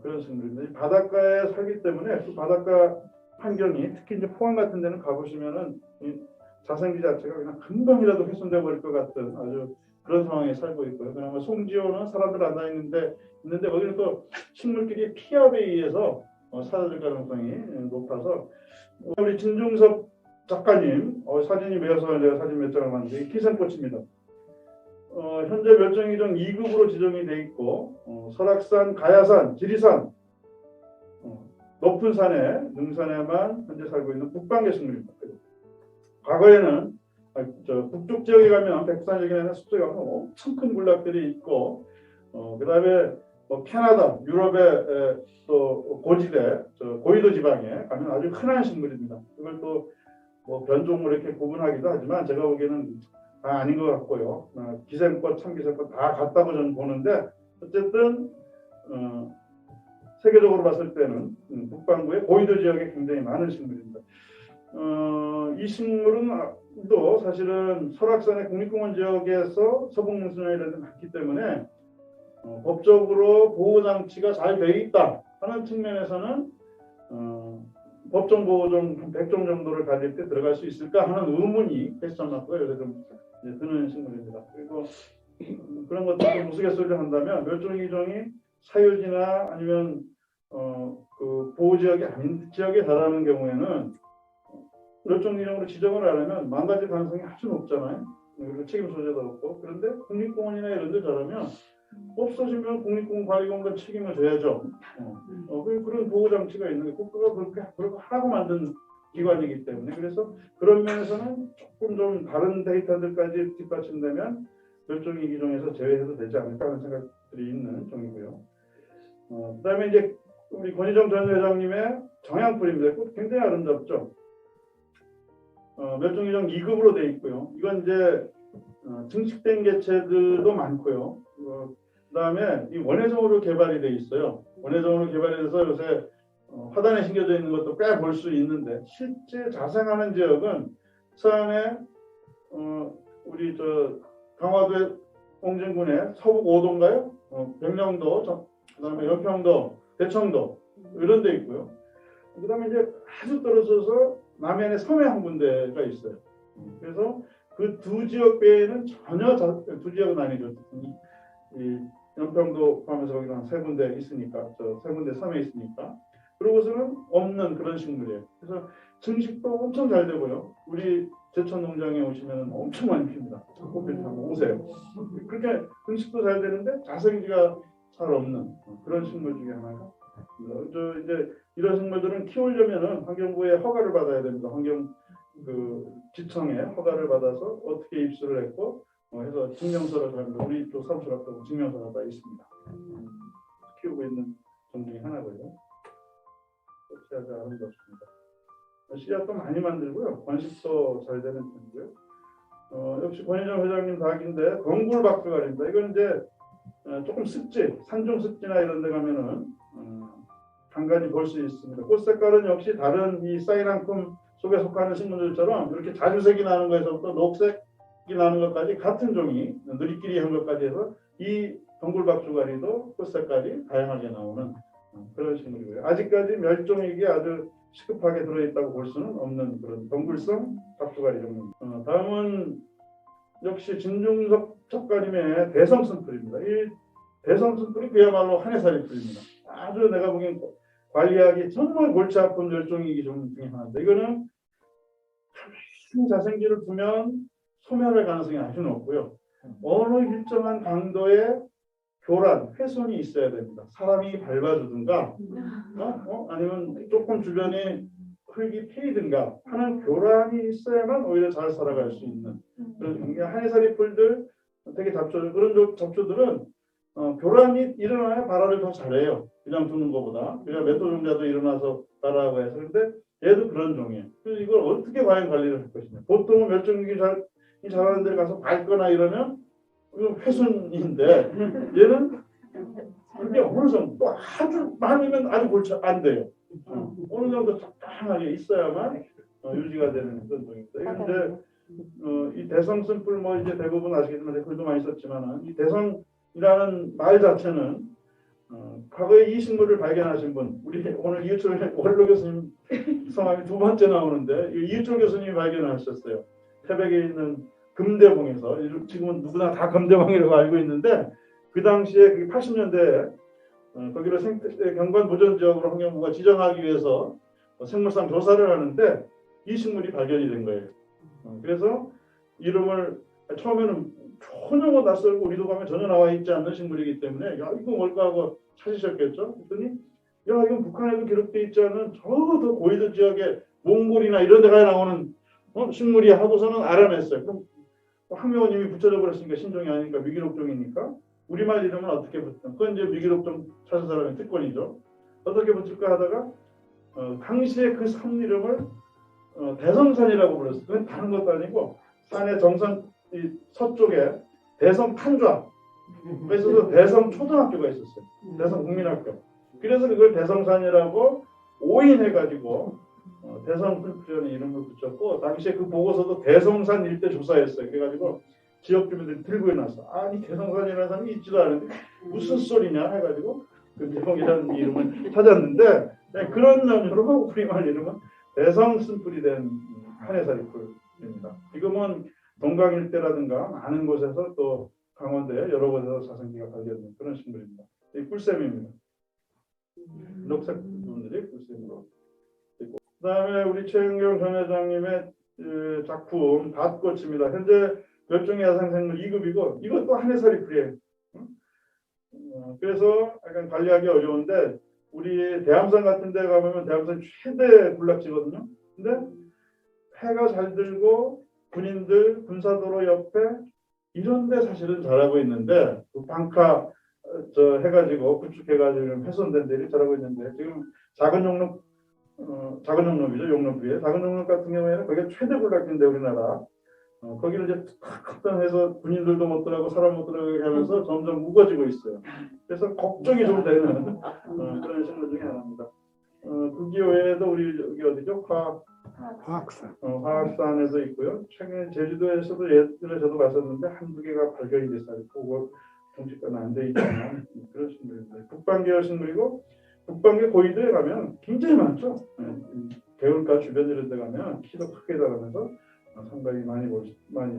그런 식물입니다. 바닷가에 살기 때문에 그 바닷가 환경이 특히 이제 포항 같은 데는 가보시면은 이 자생기 자체가 그냥 금방이라도 훼손돼 버릴 것 같은 아주 그런 상황에 살고 있고요. 그나마 송지호는 사람들 안 다니는데 거기는 또 식물끼리 피합에 의해서 사라질 가능성이 높아서 우리 진중섭 작가님 사진이 매여서 내가 사진 몇 장을 만드는 기생꽃입니다. 현재 멸종위기종 2급으로 지정이 돼 있고 설악산, 가야산, 지리산 높은 산에 능선에만 현재 살고 있는 북방계 식물입니다. 과거에는 북쪽 지역에 가면 백두산 지역에는 숲속에 가면 엄청 큰 군락들이 있고 그 다음에 캐나다, 유럽의 또 고지대, 고위도 지방에 가면 아주 흔한 식물입니다. 이걸 또 변종으로 이렇게 구분하기도 하지만 제가 보기에는 다 아닌 것 같고요. 기생꽃, 참기생꽃 다 같다고 저는 보는데 어쨌든 세계적으로 봤을 때는 북반구의 고위도 지역에 굉장히 많은 식물입니다. 이 식물은 또 사실은 설악산의 국립공원 지역에서 서북능선이라든가 많기 때문에 법적으로 보호장치가 잘 되어 있다 하는 측면에서는 법정 보호종 한 100종 정도를 가질 때 들어갈 수 있을까 하는 의문이 퀘스천 마크가 요새 좀 드는 식물입니다. 그리고 그런 것들 좀 우스갯소리를 한다면 멸종위기종이 사유지나 아니면 그 보호지역이 아닌 지역에 자라는 경우에는 멸종위기종으로 지정을 하려면 망가질 가능성이 아주 높잖아요. 그리고 책임 소재도 없고 그런데 국립공원이나 이런 데 자라면 없어지면 국립공원 관리공단 책임을 져야죠. 그런 보호장치가 있는 게 국가가 그렇게 하라고 만든 기관이기 때문에 그래서 그런 면에서는 조금 좀 다른 데이터들까지 뒷받침되면 멸종위기종에서 제외해도 되지 않을까 하는 생각들이 있는 종이고요. 그다음에 이제 우리 권희정 전 회장님의 정향풀입니다. 굉장히 아름답죠. 멸종위종 2급으로 돼 있고요. 이건 이제 증식된 개체들도 많고요. 그다음에 이 원예종으로 개발이 돼 있어요. 원예종으로 개발이 돼서 요새 화단에 심겨져 있는 것도 꽤 볼 수 있는데 실제 자생하는 지역은 서안에 우리 강화도 홍진군의 서북 5도인가요? 백령도, 그다음에 연평도, 대청도 이런 데 있고요. 그다음에 이제 아주 떨어져서 남해안에 섬에 한 군데가 있어요. 그래서 그 두 지역 외에는 전혀 두 지역은 아니죠. 이 연평도 포함해서 거기 한 세 군데 있으니까 세 군데 섬에 있으니까 그러고서는 없는 그런 식물이에요. 그래서 증식도 엄청 잘 되고요. 우리 제천 농장에 오시면 엄청 많이 핍니다. 꽃필 타고 오세요. 그렇게 증식도 잘 되는데 자생지가 잘 없는 그런 식물 중에 하나가. 이제 이런 식물들은 키우려면은 환경부의 허가를 받아야 됩니다. 지청에 허가를 받아서 어떻게 입수를 했고 해서 증명서를 합니다. 우리 또 사무실하고 증명서가 다 있습니다. 키우고 있는 종 중에 하나고요. 씨앗이 아름답습니다. 씨앗도 많이 만들고요. 번식도 잘 되는 편이고요. 역시 권희정 회장님 닭인데 덩굴박두갈입니다. 이건 이제 조금 습지, 산중 습지나 이런 데 가면은 간간히 볼 수 있습니다. 꽃 색깔은 역시 다른 이 사이랑큼 속에 속하는 식물들처럼 이렇게 자주색이 나는 거에서부터 녹색이 나는 것까지 같은 종이 누리끼리 한 것까지 해서 이 덩굴박두갈이도 꽃 색깔이 다양하게 나오는 그런 식물이고요. 아직까지 멸종위기에 아주 시급하게 들어있다고 볼 수는 없는 그런 덩굴성 박두갈이 종류입니다. 다음은 역시 진중석 작가님의 대성순풀입니다. 이 대성순풀이 그야말로 한해살이 풀입니다. 아주 내가 보기엔 관리하기 정말 골치 아픈 멸종위기 종 중에 하나인데 이거는 큰 자생지를 두면 소멸할 가능성이 아주 높고요. 어느 일정한 강도의 교란, 훼손이 있어야 됩니다. 사람이 밟아주든가 아니면 조금 주변에 흙이 패이든가 하는 교란이 있어야만 오히려 잘 살아갈 수 있는 그런 한해살이 풀들 되게 잡초들 그런 잡초들은 교란이 일어나야 발화를 더 잘해요. 그냥 두는 것보다. 그냥 맷도종자도 일어나서 발화하고 해서. 근데 얘도 그런 종이에요. 그래서 이걸 어떻게 과연 관리를 할 것이냐. 보통은 멸종위기 잘하는 데 가서 밟거나 이러면 이건 훼손인데 얘는 이게 어느 정도 아주 많으면 아주 골치 안 돼요. 어느 정도 적당하게 있어야만 유지가 되는 그런 종입니다. 이런데 이 대성순풀 이제 대부분 아시겠지만 글도 많이 썼지만은 이 대성이라는 말 자체는 과거에 이 식물을 발견하신 분 우리 오늘 이유철 원로 교수님 성함이 두 번째 나오는데 이유철 교수님이 발견하셨어요. 태백에 있는 금대봉에서 지금은 누구나 다 금대봉이라고 알고 있는데 그 당시에 80년대에 거기를 경관 보전 지역으로 환경부가 지정하기 위해서 생물상 조사를 하는데 이 식물이 발견이 된 거예요. 그래서 이름을 처음에는 전혀 낯설고 우리도 가면 전혀 나와 있지 않는 식물이기 때문에 야 이거 뭘까 하고 찾으셨겠죠. 그랬더니 야 이건 북한에도 기록되어 있지 않은 저 더 고위도 지역의 몽골이나 이런 데 가야 나오는 식물이 하고서는 알아냈어요. 그럼 항명원님이 붙여줘버렸으니까 신종이 아니니까 미기록종이니까 우리말 이름은 어떻게 붙든 그건 이제 미기록종 찾은 사람의 특권이죠. 어떻게 붙일까 하다가 당시에 그 산 이름을 대성산이라고 불렀어요. 그건 다른 것도 아니고 산의 정선 이 서쪽에 대성 탄좌 그래서 대성 초등학교가 있었어요. 대성 국민학교. 그래서 그걸 대성산이라고 오인해가지고 대성풀이라는 이름을 붙였고 당시에 그 보고서도 대성산 일대 조사했어요. 그래가지고 지역 주민들이 들고 일어나서 아니 대성산이라는 사람이 있지도 않은데 무슨 소리냐 해가지고 그 대성이라는 이름을 찾았는데 그런 의미로 우리말 이름은 대성순풀이 된 한해살이 풀입니다. 지금은 동강 일대라든가 많은 곳에서 또 강원도에 여러 곳에서 자생지가 발견된 그런 식물입니다. 이 꿀샘입니다. 녹색 부분들이 꿀샘으로 있고 그다음에 우리 최은경 전 회장님의 작품 밭꽃입니다. 현재 멸종위 야생생물 2급이고 이것도 한해살이 풀이에요. 그래서 약간 관리하기 어려운데 우리 대암산 같은 데 가보면 대암산 최대 군락지거든요. 근데 해가 잘 들고 군인들 군사도로 옆에 이런 데 사실은 잘하고 있는데 그 방카 해가지고 구축해가지고 훼손된 데를 잘하고 있는데 지금 작은 용록 작은 용rop이죠. 용rop 위에. 작은 용rop 같은 경우에는 거기가 최대 군락지인데 우리나라. 거기를 이제 탁 확장해서 군인들도 못 들어가고 사람 못 들어가게 하면서 점점 무거워지고 있어요. 그래서 걱정이 좀 되는 그런 식물 중에 하나입니다. 그 외에도 우리 여기 어디죠? 화학산에도 있고요. 최근에 제주도에서도 예전에 저도 봤었는데 한두 개가 발견이 됐어요. 그거 정식과는 안 돼 있지만 그런 식물입니다. 북방계열 식물이고 북방계 고위도에 가면 굉장히 많죠. 개울가 주변 이런 데 가면 키도 크게 자라면서 상당히 많이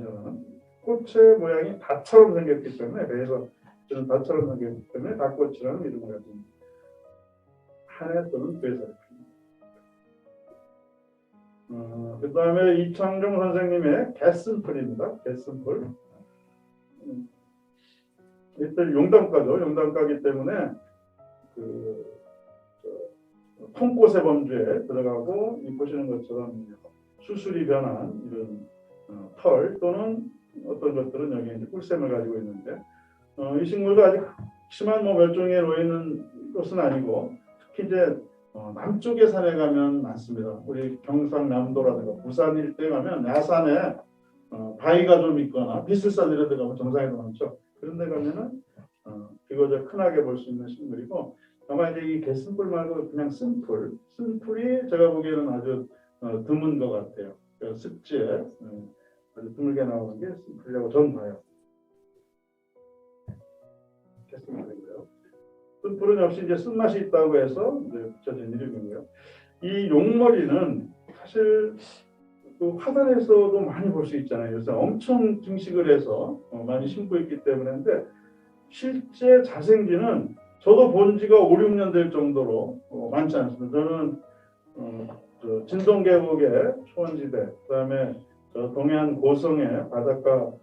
자라는 꽃의 모양이 닷처럼 생겼기 때문에 그래서 저는 닷처럼 생겼기 때문에 닷꽃이라는 이름을 가지고 있습니다. 한해 또는 괴살. 그 다음에 이창종 선생님의 개슴풀입니다. 개슴풀. 일단 용담가죠. 용담가기 때문에 통꽃의 범주에 들어가고 이 보시는 것처럼 수술이 변한 이런 털 또는 어떤 것들은 여기 이제 꿀샘을 가지고 있는데 이 식물도 아직 심한 멸종에 놓여 있는 것은 아니고 특히 이제 남쪽의 산에 가면 많습니다. 우리 경상남도라든가 부산 일대 가면 야산에 바위가 좀 있거나 비슬산 이런 데 가면 정상에도 많죠. 그런 데 가면은 비교적 흔하게 볼 수 있는 식물이고 아마 이제 이 개슴풀 말고 그냥 쓴풀이 제가 보기에는 아주 드문 것 같아요. 습지에 아주 드물게 나오는 게 쓴풀이라고 저는 봐요. 개슴풀이고요. 쓴풀은 역시 이제 쓴맛이 있다고 해서 붙여진 이름이고요. 이 용머리는 사실 그 화단에서도 많이 볼 수 있잖아요. 그래서 엄청 증식을 해서 많이 심고 있기 때문인데 실제 자생지는 저도 본 지가 5, 6년 될 정도로 많지 않습니다. 저는 진동 계곡의 초원지대, 그다음에 동해안 고성의 바닷가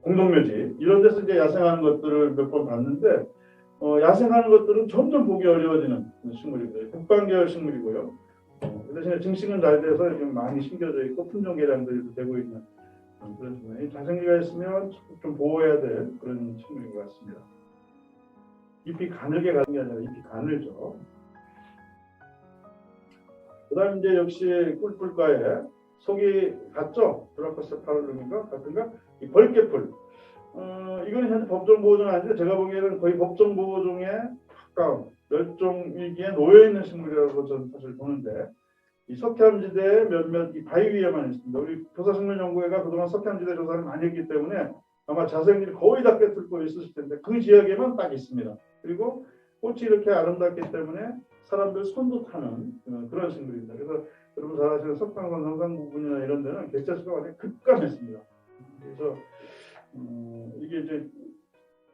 공동묘지 이런 데서 이제 야생하는 것들을 몇 번 봤는데 야생하는 것들은 점점 보기 어려워지는 식물입니다. 북방계열 식물이고요. 그 대신에 증식은 잘 돼서 지금 많이 심겨져 있고 품종 개량들도 되고 있는 그런 식물이 자생기가 있으면 좀 보호해야 될 그런 식물인 것 같습니다. 잎이 가늘게 가는 게 아니라 잎이 가늘죠. 그다음 이제 역시 꿀풀과에 속이 같죠? 드라코세팔룸인가 같은가? 이 벌개풀. 이거는 현재 법정보호종은 아닌데 제가 보기에는 거의 법정보호종에 가까운 멸종 위기에 놓여 있는 식물이라고 저는 사실 보는데 이 석회암지대에 몇몇 이 바위 위에만 있습니다. 우리 교사식물연구회가 그동안 석회암지대 조사를 많이 했기 때문에 아마 자생기를 거의 다 꿰뚫고 있으실 텐데 그 지역에만 딱 있습니다. 그리고 꽃이 이렇게 아름답기 때문에 사람들 손도 타는 그런 식물입니다. 그래서 여러분 잘 아시는 석탄산 상상 부분이나 이런 데는 개체수가 완전히 급감했습니다. 그래서 이게 이제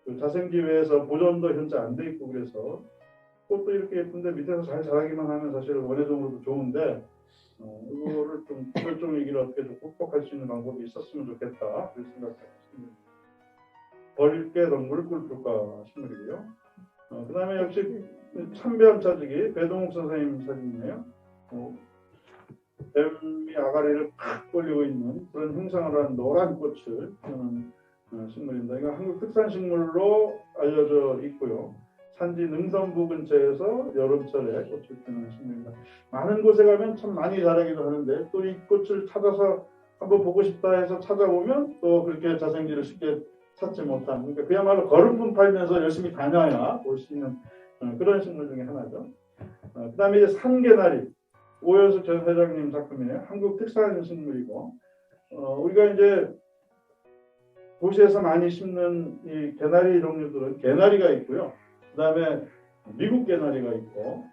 그 자생지회에서 보존도 현재 안 돼 있고 그래서 꽃도 이렇게 예쁜데 밑에서 잘 자라기만 하면 사실 원예종으로도 좋은데 이거를 좀 멸종 위기를 어떻게 좀 극복할 수 있는 방법이 있었으면 좋겠다 그런 생각했습니다. 벌개 동물 꿀풀과 식물이고요. 그 다음에 역시 참배암 차지기 배동욱 선생님 사진이네요. 뱀이 아가리를 팍 벌리고 있는 그런 형상을 한 노란 꽃을 피우는 식물입니다. 이거 한국 특산 식물로 알려져 있고요. 산지 능선부 근처에서 여름철에 꽃을 피우는 식물입니다. 많은 곳에 가면 참 많이 자라기도 하는데 또 이 꽃을 찾아서 한번 보고 싶다 해서 찾아보면 또 그렇게 자생지를 쉽게 찾지 못한 그러니까 그야말로 걸음분 팔면서 열심히 다녀야 볼 수 있는 그런 식물 중에 하나죠. 그 다음에 이제 산개나리 오연숙 전 회장님 작품이에요. 한국 특산 식물이고 우리가 이제 도시에서 많이 심는 이 개나리 종류들은 개나리가 있고요. 그 다음에 미국 개나리가 있고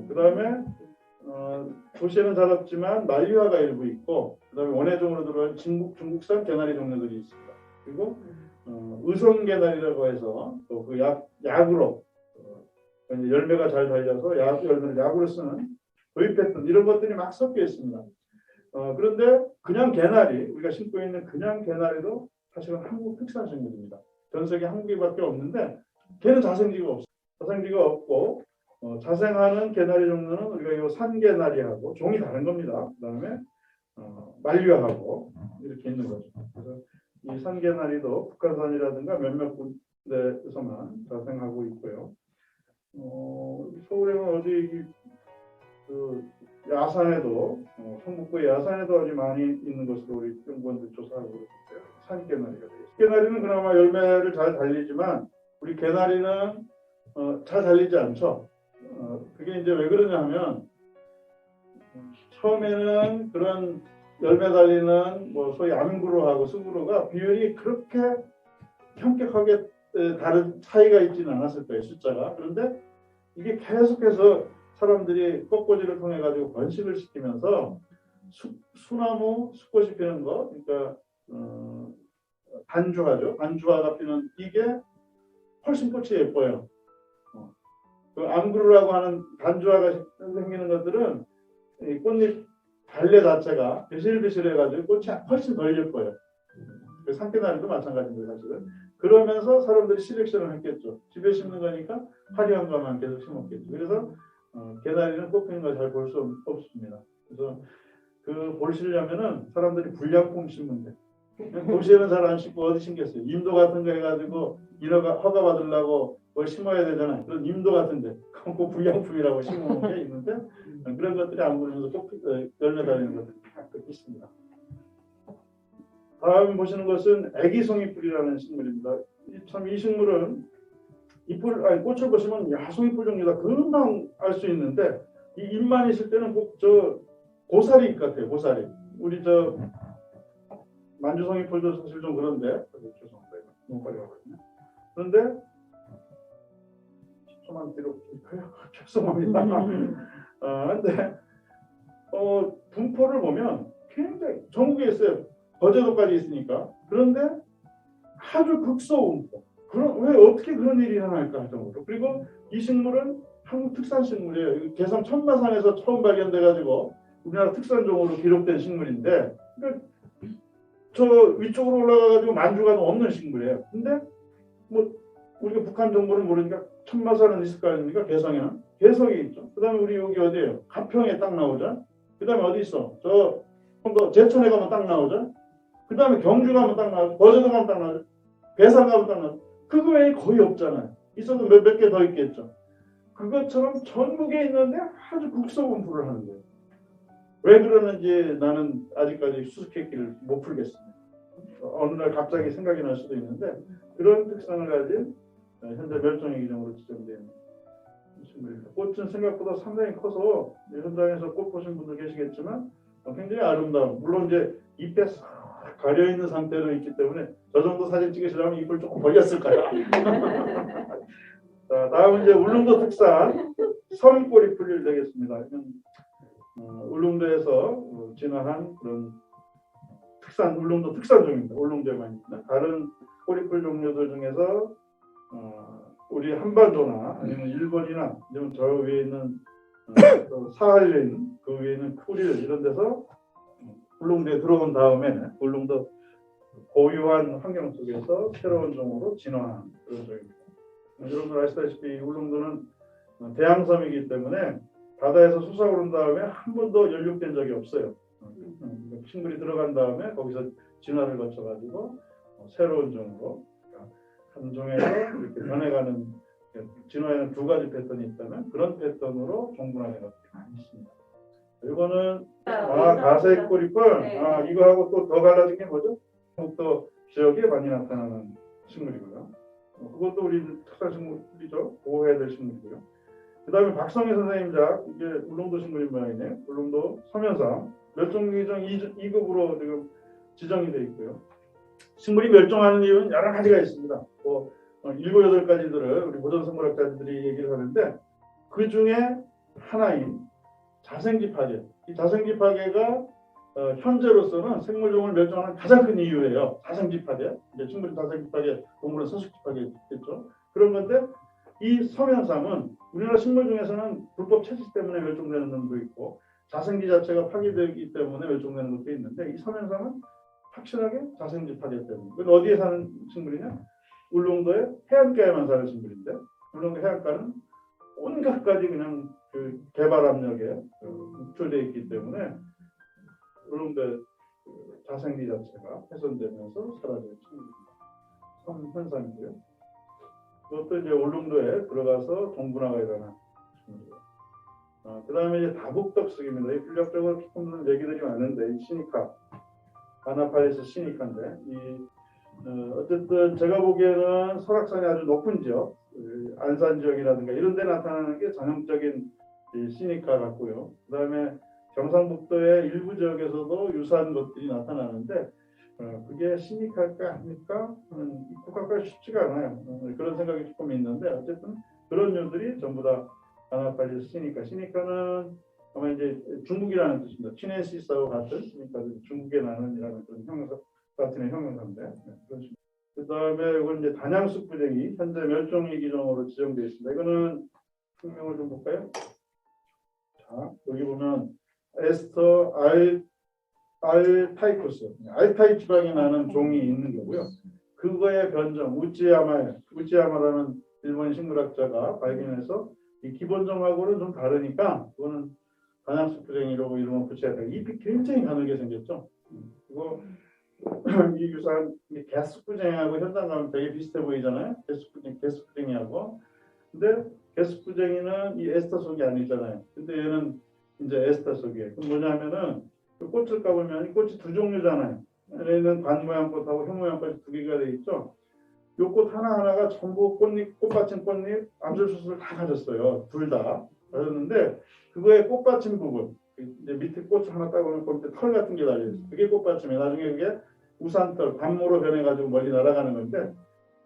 그 다음에 도시에는 잘 없지만 말리화가 일부 있고 그 다음에 원예종으로 들어온 중국산 개나리 종류들이 있습니다. 그리고 의성 개나리라고 해서 또 그 약으로 열매가 잘 달려서 열매를 약으로 쓰는 도입했던 이런 것들이 막 섞여 있습니다. 그런데 그냥 개나리 우리가 심고 있는 그냥 개나리도 사실은 한국 특산 식물입니다. 전 세계 한국에밖에 없는데 걔는 자생지가 없어요. 자생지가 없고 자생하는 개나리 종류는 우리가 이 산개나리하고 종이 다른 겁니다. 그 다음에 만류하고 이렇게 있는 거죠. 그래서 이 산개나리도 북한산이라든가 몇몇 데에서만 자생하고 있고요. 서울에는 어디 그 야산에도 성북구 야산에도 아주 많이 있는 것으로 우리 연구원들 조사하고 있어요. 산개나리가 되겠습니다. 개나리는 그나마 열매를 잘 달리지만 우리 개나리는 잘 달리지 않죠. 그게 이제 왜 그러냐 하면 처음에는 그런 열매 달리는 뭐 소위 암그루하고 수그루가 비율이 그렇게 현격하게 다른 차이가 있지는 않았을 거예요. 숫자가. 그런데 이게 계속해서 사람들이 꽃꽂이를 통해 가지고 번식을 시키면서 수나무 숫꽃이 피는 거, 그러니까 단주화죠. 단주화가 피는 이게 훨씬 꽃이 예뻐요. 그 암그루라고 하는 단주화가 생기는 것들은 이 꽃잎 달래 자체가 비실비실해가지고 꽃이 훨씬 덜 예뻐요. 그 산개나리도 마찬가지인데 사실은. 그러면서 사람들이 실렉션을 했겠죠. 집에 심는 거니까 화려한 것만 계속 심었겠죠. 그래서 개나리는 꽃피는 걸 잘 볼 수 없습니다. 그래서 그 보시려면은 사람들이 불량품 심으면 돼. 도시에는 잘 안 심고 어디 심겠어요. 임도 같은 거 해가지고 인허가 허가 받으려고 뭘 심어야 되잖아요. 그런 임도 같은데 그 불량품이라고 심어놓은 게 있는데 그런 것들이 안 보이면서 열매 달리는 것들이 가끔 있습니다. 다음 보시는 것은 애기송이풀이라는 식물입니다. 참 이 식물은 꽃을 보시면 야송이풀 종류다 금방 알 수 있는데 이 잎만 있을 때는 꼭 저 고사리 잎 같아요. 고사리. 우리 저 만주송이풀도 사실 좀 그런데 죄송합니다. 너무 빨리 가거든요. 그런데 10초만 뒤로 죄송합니다. 근데 분포를 보면 굉장히 전국에 있어요. 거제도까지 있으니까. 그런데 아주 극소분포. 왜 어떻게 그런 일이 일어날까 할 정도로. 그리고 이 식물은 한국 특산 식물이에요. 개성 천마산에서 처음 발견돼가지고 우리나라 특산종으로 기록된 식물인데, 그러니까 저 위쪽으로 올라가가지고 만주가도 없는 식물이에요. 근데 뭐 우리가 북한 정보를 모르니까 천마산은 있을 거 아닙니까? 개성에는 개성이 있죠. 그다음에 우리 여기 어디예요? 가평에 딱 나오죠. 그다음에 어디 있어? 저 제천에 가면 딱 나오죠. 그다음에 경주 가면 딱 나오죠. 거제도 가면 딱 나오죠. 배산 가면 딱 나오죠. 그거 외에 거의 없잖아요. 있어도 몇 개 더 있겠죠. 그것처럼 전국에 있는데 아주 국소분포를 하는 거예요. 왜 그러는지 나는 아직까지 수수께끼를 못 풀겠습니다. 어느 날 갑자기 생각이 날 수도 있는데 그런 특성을 가진 현재 멸종위 기종으로 지정된 식물입니다. 꽃은 생각보다 상당히 커서 현장에서 꽃 보신 분들 계시겠지만 굉장히 아름다운, 물론 이제 잎에 싹 가려 있는 상태로 있기 때문에 저 정도 사진 찍으시려면 잎을 조금 벌렸을 거예요. 자, 다음 이제 울릉도 특산 섬꼬리풀 되겠습니다. 울릉도에서 진화한 그런 울릉도 특산종입니다. 울릉도에만 있는 다른 꼬리풀 종류들 중에서 우리 한반도나 아니면 일본이나 아니면 저 위에 있는 사할린 그 위에 있는 쿠릴 이런 데서 울릉도에 들어온 다음에 울릉도 고유한 환경 속에서 새로운 종으로 진화한 그런 종입니다. 여러분들 아시다시피 울릉도는 대양섬이기 때문에 바다에서 솟아오른 다음에 한 번도 연륙된 적이 없어요. 식물이 들어간 다음에 거기서 진화를 거쳐가지고 새로운 종으로 한 종에서 이렇게 변해가는 진화에는 두 가지 패턴이 있다면 그런 패턴으로 종분화된 것들이 많이 있습니다. 이거는 가색 꼬리풀. 네. 이거하고 또 더 갈라진 게 뭐죠? 북도 지역에 많이 나타나는 식물이고요. 그것도 우리 특산 식물이죠. 보호해야 될 식물이고요. 그 다음에 박성희 선생님 작 이게 울릉도 식물인 모양이네요. 울릉도 서면상 멸종위기종 2급으로 지금 지정이 되어 있고요. 식물이 멸종하는 이유는 여러 가지가 있습니다. 7, 8가지들을 우리 보존생물학자들이 얘기를 하는데 그 중에 하나인 자생지 파괴. 이 자생지 파괴가 현재로서는 생물종을 멸종하는 가장 큰 이유예요. 자생지 파괴. 이제 식물이 자생지 파괴, 동물은 서식지 파괴겠죠. 그런 건데 이 섬현상은 우리나라 식물 중에서는 불법 채취 때문에 멸종되는 놈도 있고 자생지 자체가 파괴되기 때문에 멸종되는 것도 있는데 이 섬현상은 확실하게 자생지 파괴 때문에. 그건 어디에 사는 식물이냐? 울릉도의 해안가에만 사는 식물인데 울릉도 해안가는 온갖 가지 그냥 그 개발 압력에 노출되어 있기 때문에 울릉도의 자생지 자체가 훼손되면서 사라진 식물입니다. 섬현상이고요. 그것도 이제 울릉도에 들어가서 동분화가 일어난 식물이에요. 그 다음에 이제 다국덕석입니다. 이 분력적으로 깊은 얘기들이 많은데, 이 시니카, 아나팔리스 시니카인데, 어쨌든 제가 보기에는 설악산이 아주 높은 지역, 안산 지역이라든가 이런 데 나타나는 게 전형적인 이 시니카 같고요. 그 다음에 경상북도의 일부 지역에서도 유사한 것들이 나타나는데, 그게 시니카일까 아닙니까? 입국할까 쉽지가 않아요. 그런 생각이 조금 있는데, 어쨌든 그런 류들이 전부 다 아나팔리스 시니카. 시니카는 아마 이제 중국이라는 뜻입니다. 치넨시스하고 같은 시니카도 중국에 나는이라는 그런 형용사 같은 형용사인데. 그 다음에 이건 이제 단양숙부쟁이 현재 멸종위 기종으로 지정되어 있습니다. 이거는 설명을 좀 볼까요? 자, 여기 보면 에스터 알타이쿠스, 알타이 지방에 나는 종이 있는 거고요. 그거의 변종, 우찌야마라는 일본 식물학자가 발견해서 이 기본종하고는 좀 다르니까 그거는 단양숙부쟁이라고 이름을 붙여야 돼. 잎이 굉장히 가늘게 생겼죠. 그리고 이 유사한 개숙부쟁이하고 현장 가면 되게 비슷해 보이잖아요. 개숙부쟁이하고. 근데 개숙부쟁이는 이 에스터 속이 아니잖아요. 근데 얘는 이제 에스터 속이에요. 그럼 뭐냐면은 그 꽃을 까보면 이 꽃이 두 종류잖아요. 얘는 관 모양 꽃하고 혀 모양 꽃이 두 개가 돼 있죠. 이 꽃 하나하나가 전부 꽃받침 꽃잎, 암술수술 다 가졌어요. 둘 다 가졌는데 그거의 꽃받침 부분, 이제 밑에 꽃 하나 따보면 그 밑에 털 같은 게 달려있어요. 그게 꽃받침이에요. 나중에 그게 우산털, 관모로 변해가지고 멀리 날아가는 건데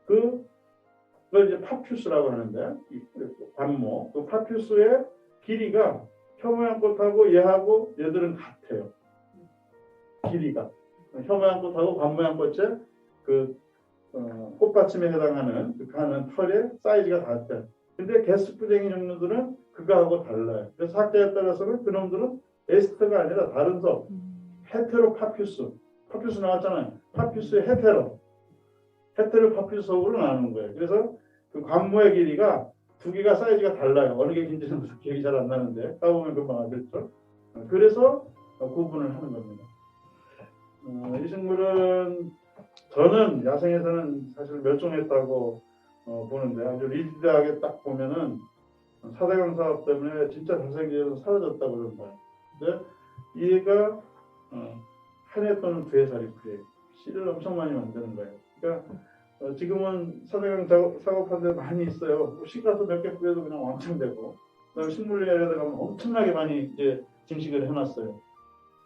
그걸 이제 파퓨스라고 하는데 관모, 그 파퓨스의 길이가 혀 모양 꽃하고 얘하고 얘들은 같아요. 길이가 혀 모양 꽃하고 관 모양 꽃의 꽃받침에 해당하는 그 가는 털의 사이즈가 같아요. 근데 개수부쟁이 종류들은 그거하고 달라요. 그래서 학자에 따라서는 그놈들은 에스터가 아니라 다른 속 헤테로 파퓨스 나왔잖아요. 파퓨스의 헤테로 파퓨스 속으로 나누는 거예요. 그래서 그 관모의 길이가 두 개가 사이즈가 달라요. 어느 게 긴지는 기억이 잘 안 나는데 따보면 금방 알겠죠. 그래서 구분을 하는 겁니다. 이 식물은 저는 야생에서는 사실 멸종했다고 보는데 아주 리드하게 딱 보면은 4대강 사업 때문에 진짜 잘생겨서 사라졌다고 그러는 거예요. 근데 얘가 한 해 또는 두 해 살이 풀려요. 씨를 엄청 많이 만드는 거예요. 그러니까 지금은 4대강 작업하는 데 많이 있어요. 씨 가서 몇 개 뿌려도 그냥 왕창 되고, 그다음에 식물園에 가면 엄청나게 많이 이제 증식을 해놨어요.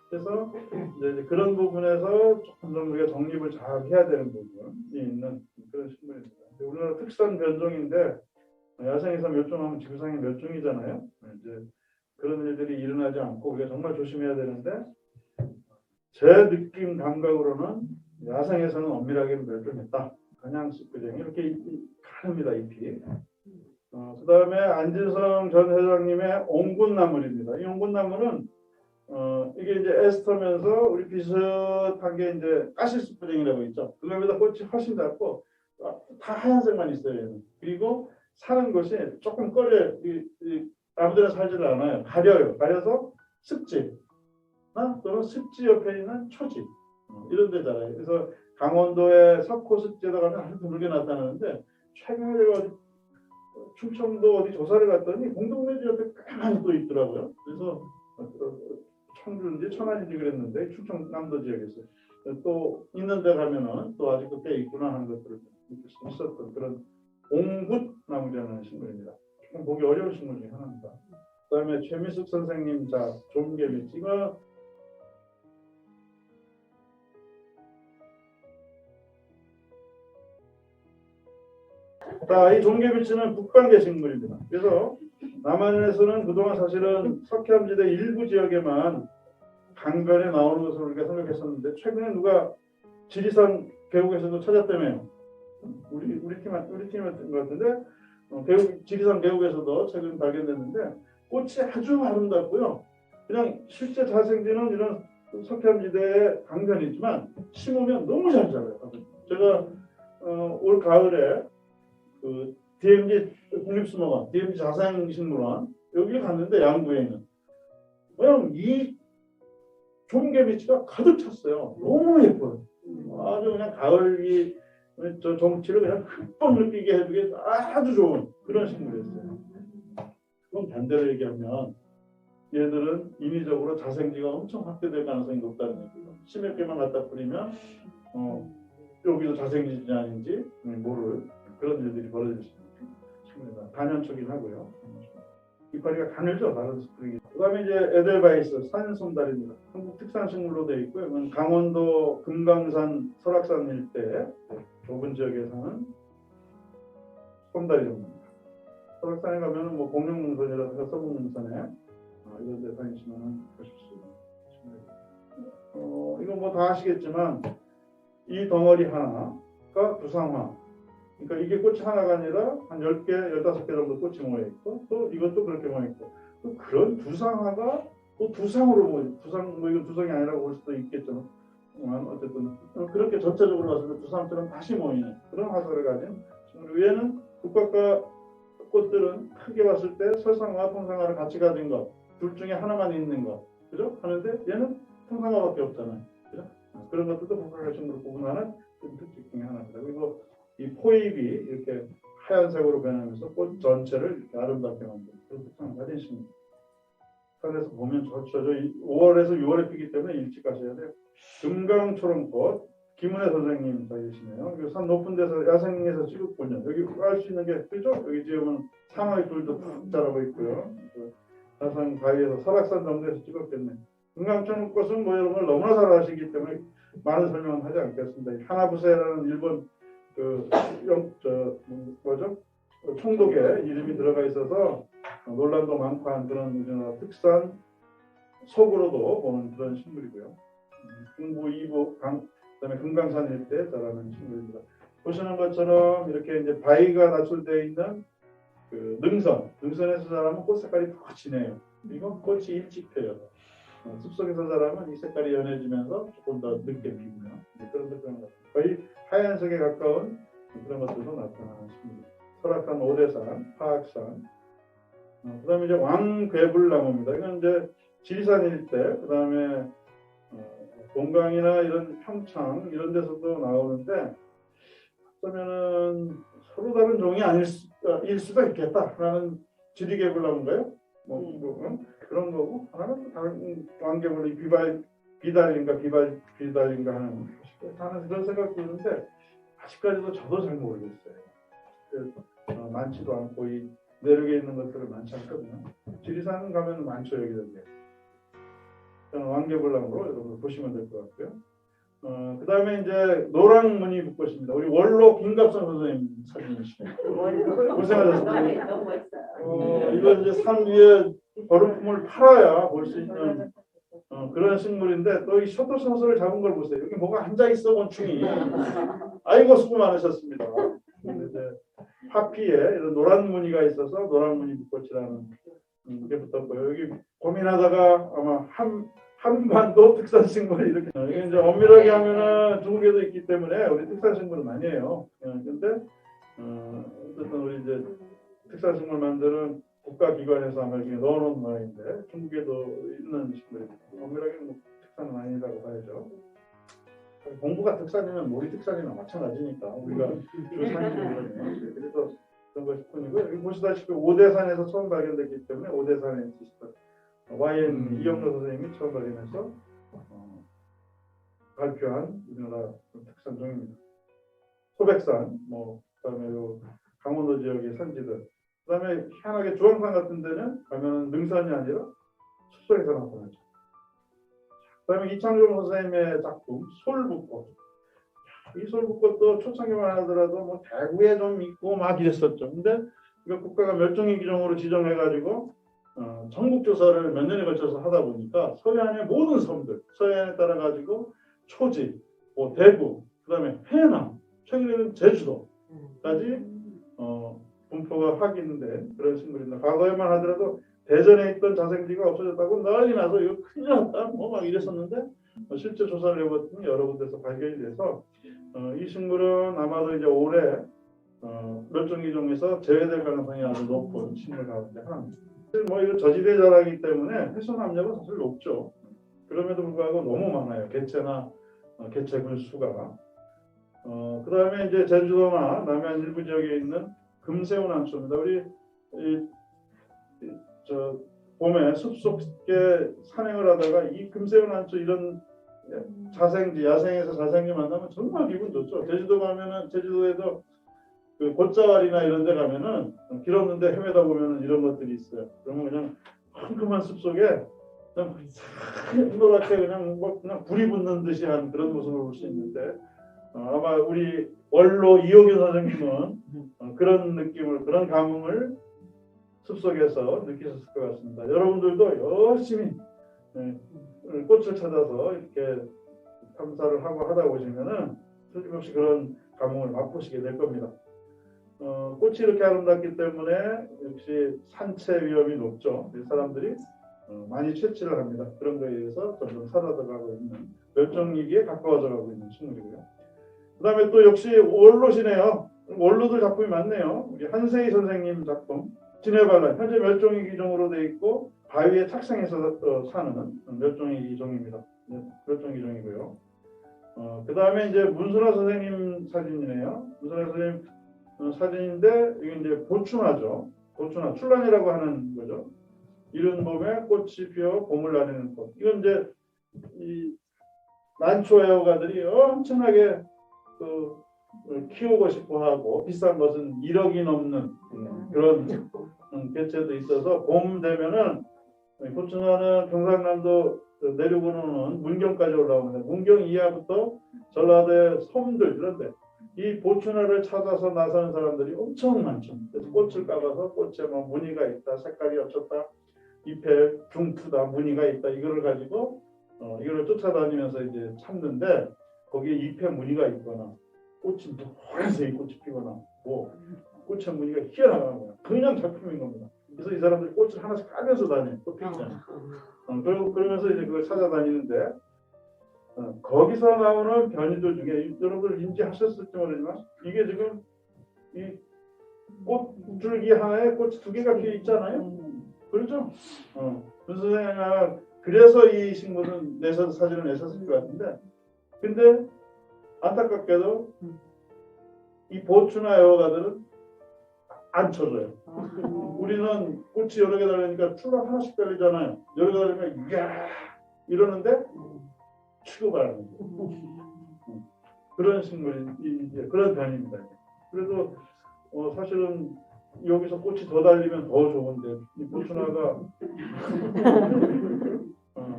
그래서 이제 그런 부분에서 조금 더 우리가 정립을 잘 해야 되는 부분이 있는 그런 식물입니다. 우리나라 특수한 변종인데 야생에서 멸종하면 지구상의 멸종이잖아요. 이제 그런 일들이 일어나지 않고 우리가 정말 조심해야 되는데 제 느낌 감각으로는 야생에서는 엄밀하게 멸종했다. 단양숙부쟁이 이렇게 가릅니다. 잎이. 그 다음에 안진성 전 회장님의 옹군나물입니다. 이 옹군나물은 이게 이제 에스터면서 우리 비슷한 게 이제 가시숙부쟁이라고 있죠. 그거보다 꽃이 훨씬 작고 다 하얀색만 있어요. 얘는. 그리고 사는 곳이 조금 꺼려 아무데나 살지를 않아요. 가려요. 가려서 습지나 또는 습지 옆에 있는 초지 이런 데잖아요. 그래서 강원도의 석호습지에다 가면 아주 드물게 나타나는데 최근에 제가 충청도 어디 조사를 갔더니 공동묘지 옆에 꽤 많이 또 있더라고요. 그래서 청주인지 천안인지 그랬는데 충청남도 지역에서 또 있는 데 가면은 또 아직도 꽤 있구나 하는 것들을 느낄 수 있었던 그런 옹굿나무라는 식물입니다. 조금 보기 어려운 식물 중에 하나입니다. 그 다음에 최미숙 선생님 종개미치 이거 이 종개미치는 북방계 식물입니다. 그래서 남한에서는 그동안 사실은 석회암지대 일부 지역에만 강변에 나오는 것으로 우리가 생각했었는데 최근에 누가 지리산 계곡에서도 찾았다며요. 우리 팀이었던 것 같은데 지리산 계곡에서도 최근 발견됐는데 꽃이 아주 아름답고요. 그냥 실제 자생지는 이런 석회암지대의 강변이지만 심으면 너무 잘 자라요. 제가 올 가을에 그 DMZ 국립수목원, DMZ 자생식물원 여기 갔는데 양구에 있는 왜냐면 이 종개미치가 가득 찼어요. 너무 예뻐요. 아주 그냥 가을이 저 정치를 그냥 흠뻑 느끼게 해주게 아주 좋은 그런 식물이었어요. 그럼 반대로 얘기하면 얘들은 인위적으로 자생지가 엄청 확대될 가능성이 높다는 얘기죠. 심몇 개만 갖다 뿌리면 여기도 자생지인지 아닌지 모를 그런 일들이 벌어질 수 있는 식물이다. 단연초긴 하고요. 이파리가 가늘죠. 다른 스프링이. 그다음에 이제 에델바이스 산솜달입니다. 한국 특산 식물로 되어 있고요. 이건 강원도 금강산 설악산 일대 좁은 지역에 사는 솜달입니다. 설악산에 가면은 뭐 공룡능선이라든가 서북능선에 이런 데 다니시면 보실 수 있는 식물입니다. 이거 뭐 다 아시겠지만 이 덩어리 하나가 두상화. 그러니까 이게 꽃이 하나가 아니라 한 10개, 15개 정도 꽃이 모여있고 또 이것도 그렇게 모여있고 또 그런 두상화가 또 두상으로 이건 두상이 아니라고 볼 수도 있겠지만 어쨌든 그렇게 전체적으로 봤을 때 두상처럼 다시 모이는 그런 화사를 가진 식물. 위에는 국화과 꽃들은 크게 봤을 때 설상화와 통상화를 같이 가진 것, 둘 중에 하나만 있는 것, 그죠? 하는데 얘는 통상화밖에 없잖아요, 그죠? 그런 것들도 국화과 식물을 구분하는 특징 중에 하나입니다. 그리고 이 포잎이 이렇게 하얀색으로 변하면서 꽃 전체를 이렇게 아름답게 만드는 그런 특성을 가진 식물. 산에서 보면 좋죠. 5월에서 6월에 피기 때문에 일찍 가셔야 돼요. 금강초롱꽃 김은혜 선생님 다 계시네요. 산 높은 데서 야생에서 찍었군요. 여기 알 수 있는 게 그죠? 여기 지금은 상하이 굴도 푹 자라고 있고요. 야산 바위에서 설악산 정도에서 찍었겠네. 금강초롱꽃은 뭐 여러분 너무나 잘 아시기 때문에 많은 설명은 하지 않겠습니다. 하나부세라는 일본 총독에 이름이 들어가 있어서 논란도 많고 한 그런 우리나라 특산 속으로도 보는 그런 식물이고요. 중부 이북 그다음에 금강산 일대 자라는 식물입니다. 보시는 것처럼 이렇게 이제 바위가 낮출되어 있는 그 능선에서 자라면 꽃 색깔이 더 진해요. 이건 꽃이 일찍 펴요. 숲속에서 자라면 이 색깔이 연해지면서 조금 더 늦게 피고요. 그런 것 거의 하얀색에 가까운 그런 것들도 나타나는 식물입니다. 설악산, 오대산, 파악산. 그다음에 이제 왕괴불나무입니다. 이건 이제 지리산 일대, 그다음에 동강이나 이런 평창 이런 데서도 나오는데 그러면은 서로 다른 종이 아닐 수도 있겠다라는 지리괴불나무인가요? 그런 거고 하나는 다른 왕괴불이 비달인가 하는 그런 생각도 드는데 아직까지도 저도 잘 모르겠어요. 그래서 많지도 않고 이 내륙에 있는 것들은 많지 않거든요. 지리산 가면 많죠 여기저기. 저는 왕개불나무로 여러분 보시면 될 것 같고요. 그 다음에 이제 노랑무늬 붓꽃입니다. 우리 원로 김갑선 선생님 사진이시네요. 고생하셨습니다. 너무 멋있어요. 이거 이제 산 위에 거름품을 팔아야 볼 수 있는 그런 식물인데 또 이 셔터셔터를 잡은 걸 보세요. 여기 뭐가 앉아 있어 곤충이. 아이고 수고 많으셨습니다. 이제 화피에 이런 노란 무늬가 있어서 노란무늬 붓꽃이라는 게 붙었고요. 여기 고민하다가 아마 한반도 특산식물 이렇게 이게 이제 엄밀하게 하면은 중국에도 있기 때문에 우리 특산식물은 아니에요. 근데 어쨌든 우리 이제 특산식물 만드는 국가기관에서 아마 여기 넣어놓은 모양인데 중국에도 있는 식물입니다. 엄밀하게는 뭐 특산은 아니라고 봐야죠. 공부가 특산이면 우리 특산이나 마찬가지니까 우리가 주산지거든요. 그래서 그런 것이 뿐이고 여기 보시다시피 오대산에서 처음 발견됐기 때문에 오대산에 있었던 YN 이영로 선생님이 처음 발견해서 발표한 우리나라 특산 종입니다. 소백산, 그다음에 요 강원도 지역의 산지들, 그다음에 희한하게 주황산 같은 데는 가면은 능선이 아니라 숲속에서 나타나죠. 그다음에 이창종 선생님의 작품 솔붓꽃. 이 솔붓꽃도 초창기만 하더라도 뭐 대구에 좀 있고 막 이랬었죠. 근데 이거 국가가 멸종위 기종으로 지정해가지고 전국 조사를 몇 년에 걸쳐서 하다 보니까 서해안의 모든 섬들, 서해안에 따라 가지고 초지, 대구, 그다음에 해남, 최근에는 제주도까지 분포가 확인된 그런 식물입니다. 과거에만 하더라도 대전에 있던 자생지가 없어졌다고 난리 나서 이거 큰일 났다 막 이랬었는데 실제 조사를 해봤더니 여러 군데서 발견이 돼서 이 식물은 아마도 이제 올해 멸종위 종에서 제외될 가능성이 아주 높은 식물 가운데 하나입니다. 뭐 이거 저지대 자라기 때문에 훼손 압력은 사실 높죠. 그럼에도 불구하고 너무 많아요. 개체나 개체군 수가. 그 다음에 이제 제주도나 남해안 일부 지역에 있는 금새우 난초입니다. 우리 저 봄에 숲속에 산행을 하다가 이 금새우 난초 이런 자생지, 야생에서 자생지 만나면 정말 기분 좋죠. 제주도 가면은 제주도에도 그 곶자왈이나 이런 데 가면은 길 없는데 헤매다 보면은 이런 것들이 있어요. 그러면 그냥 황금한 숲속에 그냥 노랗게 그냥 뭐 그냥 불이 붙는 듯이 한 그런 모습을 볼 수 있는데 아마 우리 원로 이호균 선생님은 그런 느낌을 그런 감흥을 숲속에서 느끼셨을 것 같습니다. 여러분들도 열심히 꽃을 찾아서 이렇게 탐사를 하고 하다 보시면은 틀림없이 그런 감흥을 맛보시게 될 겁니다. 꽃이 이렇게 아름답기 때문에 역시 산채 위험이 높죠. 사람들이 많이 채취를 합니다. 그런 거에 의해서 점점 사라져가고 있는 멸종위기에 가까워져 가고 있는 식물이고요. 그 다음에 또 역시 원로시네요. 원로들 작품이 많네요. 우리 한세희 선생님 작품 진해발랄 현재 멸종위기 종으로 되어 있고 바위에 착생해서 사는 멸종위기 종입니다. 멸종위기 종이고요. 그 다음에 이제 문순화 선생님 사진이네요. 문순화 선생님 사진인데 이게 이제 보춘화죠. 보춘화 출란이라고 하는 거죠. 이른 봄에 꽃이 피어 봄을 나리는 꽃. 이건 이제 이 난초 애호가들이 엄청나게 키우고 싶어하고 비싼 것은 1억이 넘는 그런 개체도 있어서 봄 되면은 보춘화는 경상남도 내륙으로는 문경까지 올라오는데 문경 이하부터 전라도의 섬들 이런데 이 보춘화를 찾아서 나서는 사람들이 엄청 많죠. 그래서 꽃을 까봐서 꽃에 뭐 무늬가 있다, 색깔이 어쩌다, 잎에 중투다, 무늬가 있다 이거를 가지고 이거를 쫓아다니면서 이제 찾는데 거기에 잎에 무늬가 있거나 꽃이 노란색이 꽃이 피거나 뭐 꽃의 무늬가 희한하거나 거야. 그냥 작품인 겁니다. 그래서 이 사람들이 꽃을 하나씩 까면서 다녀요. 꽃 피기 전에. 그러면서 이제 그걸 찾아다니는데 거기서 나오는 변이들 중에 여러분들 인지하셨을지 모르지만 이게 지금 이 꽃줄기 하나에 꽃이 2개가 피어 있잖아요. 그렇죠? 선생님아 그래서 이 식물은 사진을 내셨을 것 같은데 근데 안타깝게도 이 보춘화 애호가들은 안 쳐져요. 우리는 꽃이 여러 개 달리니까 출랑 하나씩 달리잖아요. 여러 개 달리면 이야 이러는데 취급을 하는 거예요. 그런 식물이 이제 그런 변입니다. 그래도 사실은 여기서 꽃이 더 달리면 더 좋은데 이 보춘화가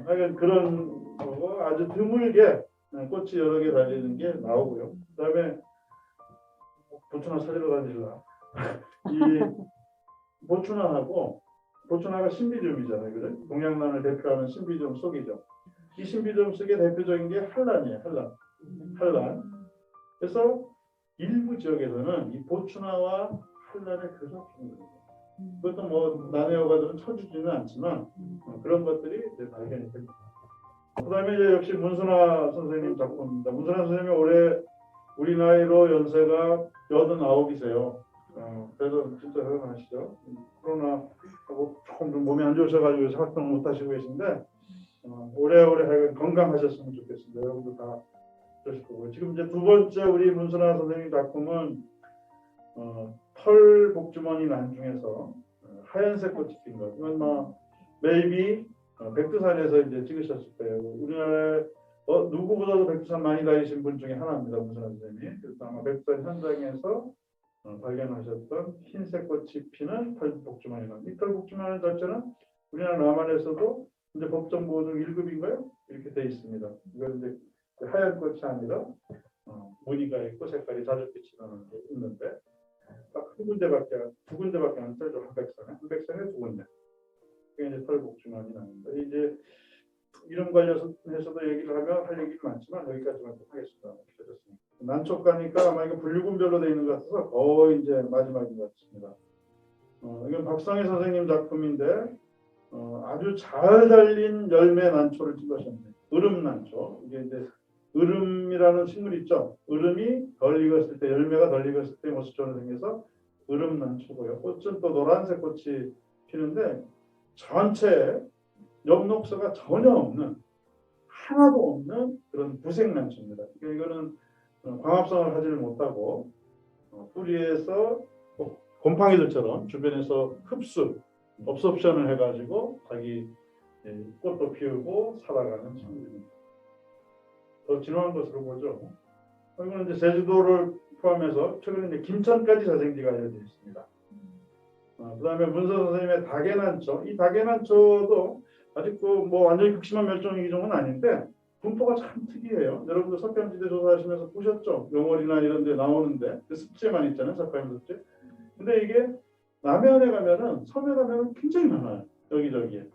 하여간 그런 거고 아주 드물게 꽃이 여러 개 달리는 게 나오고요. 그다음에 보춘화 사지러 다니라. 이 보춘화가 신비종이잖아요. 그래? 동양난을 대표하는 신비종 속이죠. 이 신비종 속의 대표적인 게 한란이에요. 한란. 그래서 일부 지역에서는 이 보춘화와 한란의 교사품입니다. 그것도 뭐 난해어가들은 쳐주지는 않지만 그런 것들이 이제 발견이 됩니다. 그 다음에 이제 역시 문순화 선생님 작품입니다. 문순화 선생님이 올해 우리 나이로 연세가 89이세요. 그래서 진짜 대단하시죠. 코로나하고 조금 좀 몸이 안 좋으셔가지고 활동을 못 하시고 계신데 오래오래 건강하셨으면 좋겠습니다. 여러분도 다 그러실 거고요. 지금 이제 두 번째 우리 문순화 선생님 작품은 털 복주머니 난 중에서 하얀색 꽃이 핀 것. 이건 메이비 백두산에서 이제 찍으셨을 거예요. 우리나라에 누구보다도 백두산 많이 다니신 분 중에 하나입니다. 문순화 선생님이. 그래서 아마 백두산 현장에서 발견하셨던 흰색 꽃이 피는 털복주머니입니다. 이 털복주머니 자체는 우리나라 남한에서도 이제 법정보호 중 1급인가요? 이렇게 돼 있습니다. 이건 이제 하얀 꽃이 아니라 무늬가 있고 색깔이 자주빛이 나는 게 있는데 딱 두 군데밖에 안 떨죠. 한백산에 2군데. 그게 이제 털복주머니 나옵니다. 이제 이름 관련해서도 얘기를 하면 할 얘기가 많지만 여기까지만 좀 하겠습니다. 난촉 가니까 아마 이거 분류군별로 되어 있는 것 같아서 거의 이제 마지막인 것 같습니다. 이건 박상희 선생님 작품인데 아주 잘 달린 열매 난초를 찍으셨네요. 으름 난초. 이게 이제 으름이라는 식물 있죠. 으름이 덜 익었을 때 열매가 덜 익었을 때 모습처럼 생겨서 으름 난초고요. 꽃은 또 노란색 꽃이 피는데 전체에 엽록소가 전혀 없는 하나도 없는 그런 부색 난초입니다. 이거는 광합성을 하지를 못하고 뿌리에서 곰팡이들처럼 주변에서 흡수, 업섭션을 해가지고 자기 꽃도 피우고 살아가는 식물입니다. 더 진화한 것으로 보죠. 이거는 이제 제주도를 포함해서 최근에 이제 김천까지 자생지가 알려져 있습니다. 그다음에 문서 선생님의 다계난초, 이 다계난초도 아직 뭐 완전히 극심한 멸종 위기종은 아닌데 분포가 참 특이해요. 여러분들 석회암지대 조사하시면서 보셨죠? 영월이나 이런 데 나오는데 습지에만 있잖아요. 석회암 습지. 근데 이게 남해안에 가면은 섬에 가면은 굉장히 많아요. 여기저기에.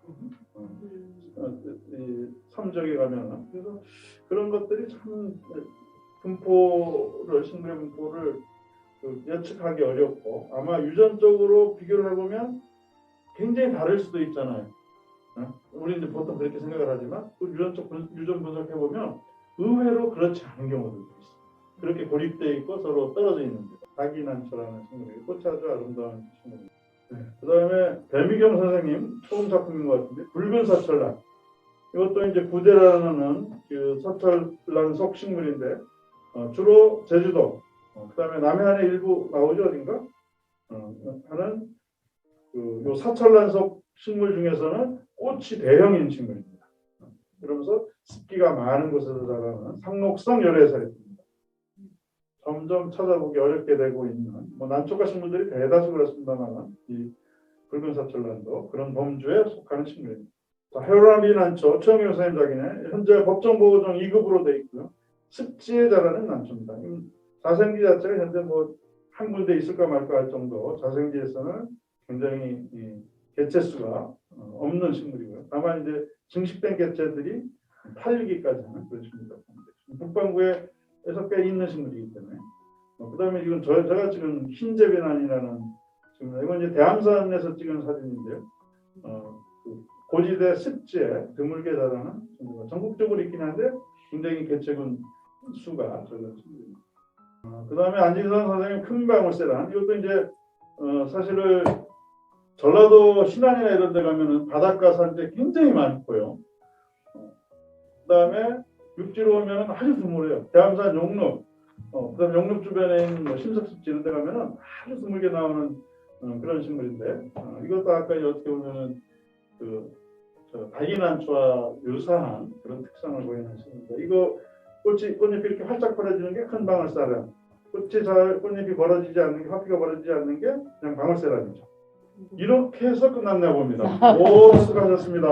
이 섬 쪽에 가면은. 그래서 그런 것들이 참 식물의 분포를 예측하기 어렵고 아마 유전적으로 비교를 해보면 굉장히 다를 수도 있잖아요. 우리 이제 보통 그렇게 생각을 하지만 유전 분석해보면 의외로 그렇지 않은 경우들도 있어요. 그렇게 고립되어 있고 서로 떨어져 있는데 다기난초라는 식물이 꽃이 아주 아름다운 식물입니다. 그 다음에 배미경 선생님 처음 작품인 것 같은데 붉은 사철란, 이것도 이제 구대라는 그 사철란 속 식물인데 주로 제주도, 그 다음에 남해안에 일부 나오죠 어딘가 하는 요 사철란 속 식물 중에서는 꽃이 대형인 식물입니다. 그러면서 습기가 많은 곳에서 자라는 상록성 열애살입니다. 점점 찾아보기 어렵게 되고 있는 난초가 식물들이 대다수 그렇습니다만 이 붉은 사철란도 그런 범주에 속하는 식물입니다. 헤로라비 난초 최영일 선생님 작이네 현재 법정보호종 2급으로 되어 있고요. 습지에 자라는 난초입니다. 자생지 자체가 현재 뭐 한 군데 있을까 말까 할 정도 자생지에서는 굉장히 개체수가 없는 식물이고요. 다만 이제 증식된 개체들이 8기까지 하는 그런 식물이라고 합니다. 북반구에서 꽤 있는 식물이기 때문에. 그 다음에 이건 제가 지금 흰제비난이라는 식물, 이건 이제 대암산에서 찍은 사진인데요. 고지대 습지에 드물게 자라는 식물과 전국적으로 있긴 한데 굉장히 개체군 수가 적은 식물입니다. 그 다음에 안진선 선생님 큰방울새란, 이것도 이제 사실은 전라도 신안이나 이런 데 가면은 바닷가 산재 굉장히 많고요. 그 다음에 육지로 오면은 아주 드물어요. 대암산 용릉, 그 다음에 용릉 주변에 있는 뭐 심석습지 이런 데 가면은 아주 드물게 나오는 그런 식물인데 이것도 아까 어떻게 보면은 다기난초와 유사한 그런 특성을 보이는 식물입니다. 이거 꽃잎이 이렇게 활짝 벌어지는 게 큰 방울새란, 꽃잎이 벌어지지 않는 게, 화피가 벌어지지 않는 게 그냥 방울새란이죠. 이렇게 해서 끝났나 봅니다. 오, 수고하셨습니다.